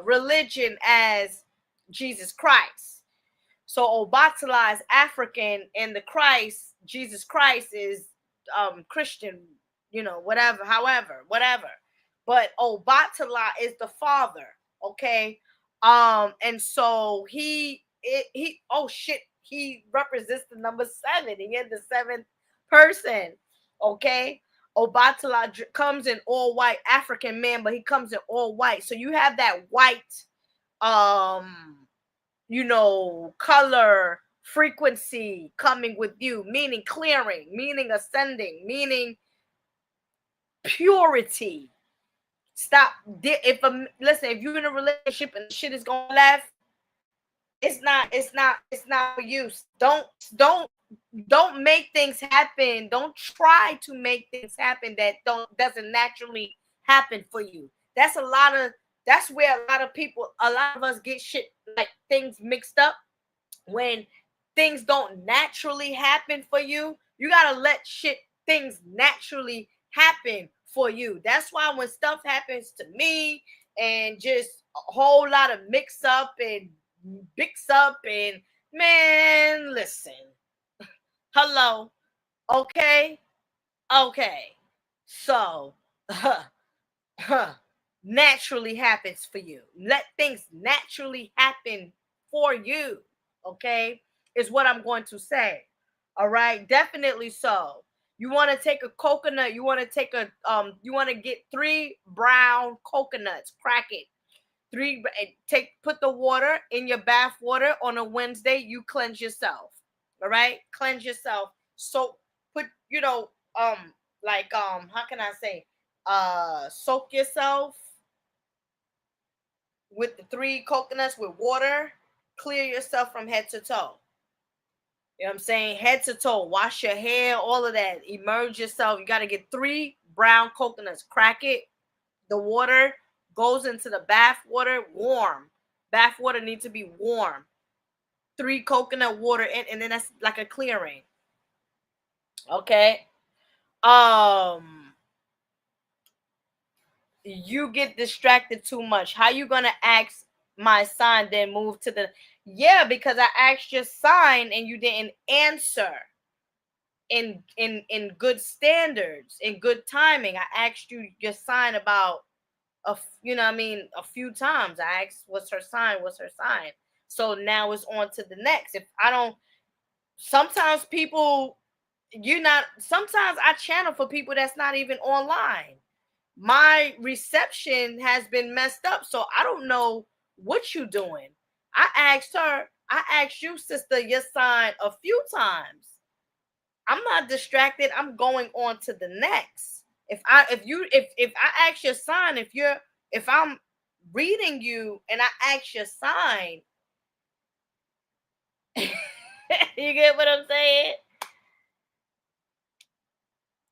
religion as Jesus Christ. So Obatala is African, and the Christ, Jesus Christ, is Christian, whatever. But Obatala is the father, okay? And so oh shit, he represents the number 7. He is the 7th person, okay? Obatala comes in all white, African man, but he comes in all white. So you have that white, color, frequency coming with you, meaning clearing, meaning ascending, meaning purity. Stop. If you're in a relationship and shit is going left, it's not for you. Don't make things happen. Don't try to make things happen that doesn't naturally happen for you. That's where a lot of us get shit, like, things mixed up. When things don't naturally happen for you, you gotta let things naturally happen for you. That's why when stuff happens to me, and just a whole lot of mix up and man, listen, hello, okay, so naturally happens for you. Let things naturally happen for you, okay, is what I'm going to say. All right, definitely. So you want to take a coconut, you want to get 3 brown coconuts, crack it. Put the water in your bath water on a Wednesday. You cleanse yourself. All right, cleanse yourself. So put, like, how can I say, soak yourself with the 3 coconuts with water, clear yourself from head to toe. You know what I'm saying? Head to toe, wash your hair, all of that. Emerge yourself. You got to get 3 brown coconuts, crack it. The water goes into the bath water, warm. Bath water needs to be warm. 3 coconut water in, and then that's like a clearing. Okay. You get distracted too much. How you gonna ask my sign, then move to the, yeah, because I asked your sign and you didn't answer in good standards, in good timing. I asked you your sign about a few times. I asked what's her sign, so now it's on to the next. If I don't, sometimes people, sometimes I channel for people that's not even online. My reception has been messed up, so I don't know what you doing. I asked you, sister, your sign a few times. I'm not distracted. I'm going on to the next. If I ask your sign, if I'm reading you and I ask your sign, you get what I'm saying?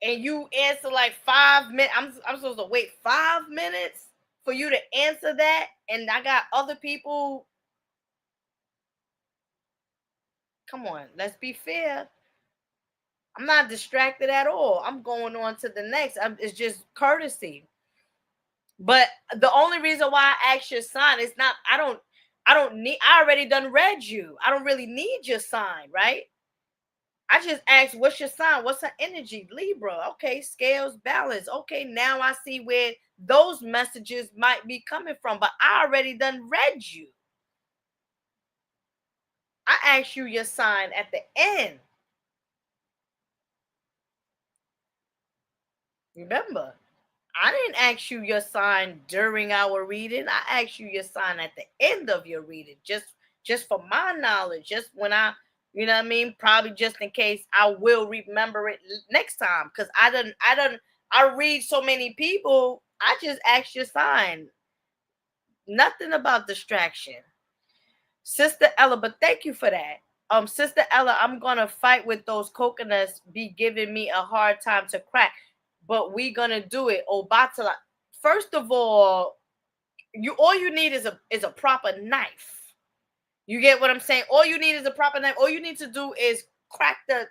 And you answer like 5 minutes. I'm supposed to wait 5 minutes for you to answer that, and I got other people. Come on, let's be fair. I'm not distracted at all. I'm going on to the next. It's just courtesy. But the only reason why I asked your sign is not, I don't need, I already done read you. I don't really need your sign, right? I just asked, what's your sign? What's her energy? Libra. Okay, scales, balance. Okay, now I see where those messages might be coming from, but I already done read you. I asked you your sign at the end. Remember, I didn't ask you your sign during our reading. I asked you your sign at the end of your reading, just for my knowledge, just when I, you know what I mean, probably just in case I will remember it next time. Because I read so many people. I just asked your sign. Nothing about distraction. Sister Ella, but thank you for that. Sister Ella, I'm gonna fight with those coconuts be giving me a hard time to crack, but we gonna do it. Obatala. First of all, all you need is a proper knife. You get what I'm saying? All you need is a proper knife. All you need to do is crack the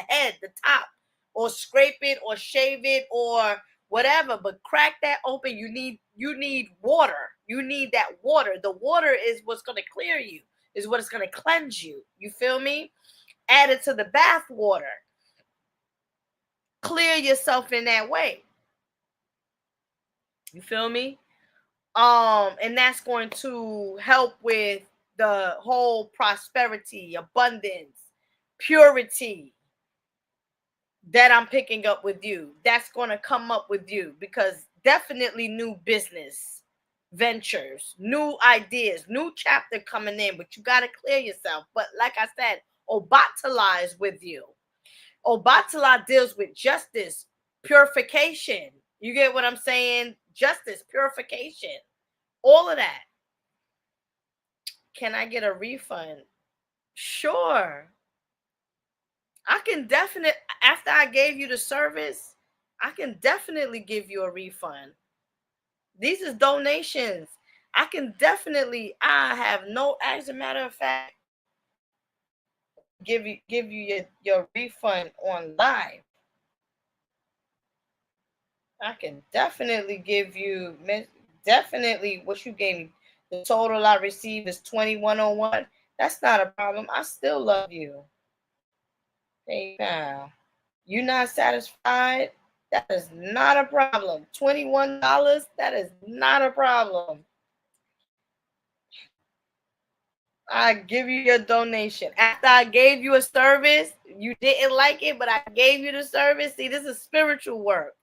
head, the top, or scrape it, or shave it, or whatever. But crack that open. You need water. You need that water. The water is what's gonna clear you. Is what is gonna cleanse you. You feel me? Add it to the bath water. Clear yourself in that way. You feel me? And that's going to help with the whole prosperity, abundance, purity that I'm picking up with you. That's going to come up with you, because definitely new business ventures, new ideas, new chapter coming in, but you got to clear yourself. But like I said, Obatala is with you. Obatala deals with justice, purification. You get what I'm saying? Justice, purification, all of that. Can I get a refund? Sure. I can definitely, after I gave you the service, I can definitely give you a refund. These is donations. I can definitely, I have no, as a matter of fact, give you your refund on live. I can definitely give you, definitely what you gave me. The total I received is 2101. That's not a problem. I still love you. Hey, now, you not satisfied? That is not a problem. $21, that is not a problem. I give you your donation. After I gave you a service, you didn't like it, but I gave you the service. See, this is spiritual work.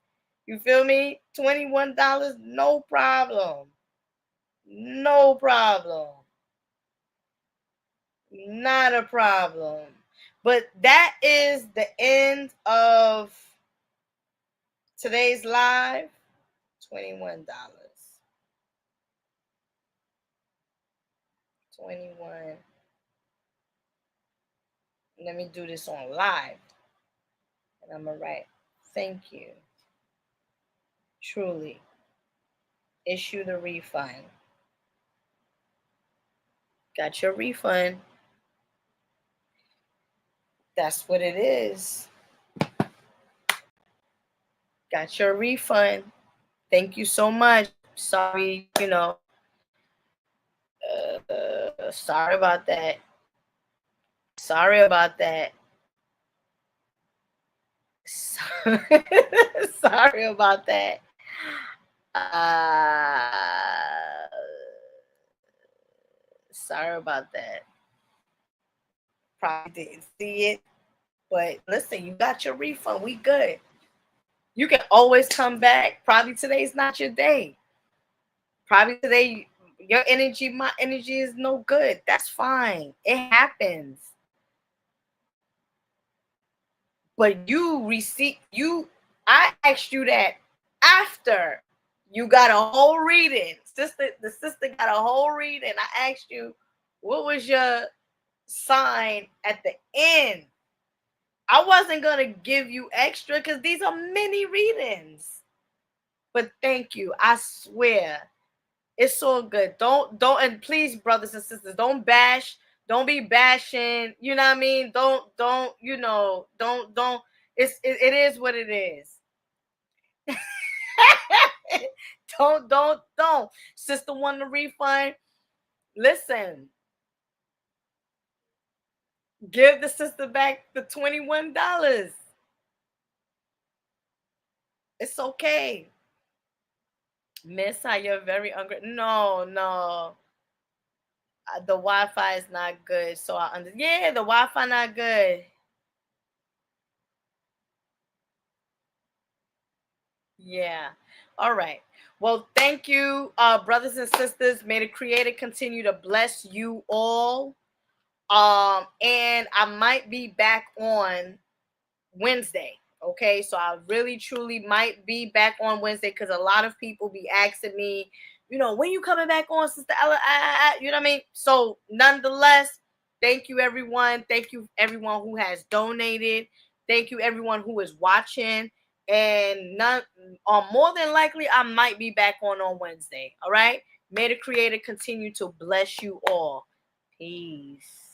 You feel me? $21, no problem. No problem. Not a problem. But that is the end of today's live. $21. 21. Let me do this on live. And I'm going to write, thank you. Truly. Issue the refund. Got your refund. That's what it is. Got your refund. Thank you so much. Sorry, sorry about that. Sorry about that. Sorry about that. Sorry about that. Probably didn't see it. But listen, you got your refund. We good. You can always come back. Probably today's not your day. Probably today your energy, my energy is no good. That's fine. It happens. But I asked you that after you got a whole reading. The sister got a whole reading. I asked you, what was your sign at the end? I wasn't going to give you extra because these are mini readings. But thank you. I swear. It's all good. And please, brothers and sisters, don't bash. Don't be bashing. You know what I mean? Don't. It is what it is. Don't. Sister want a refund? Listen. Give the sister back the $21. It's okay. Miss, how you're very ungrateful. No. The Wi-Fi is not good. So the Wi-Fi not good. Yeah. All right. Well, thank you, brothers and sisters. May the Creator continue to bless you all. And I might be back on Wednesday. Okay, so I really truly might be back on Wednesday because a lot of people be asking me, when you coming back on, Sister Ella? You know what I mean? So nonetheless, thank you everyone. Thank you everyone who has donated. Thank you everyone who is watching. And more than likely, I might be back on Wednesday. All right. May the Creator continue to bless you all. Peace.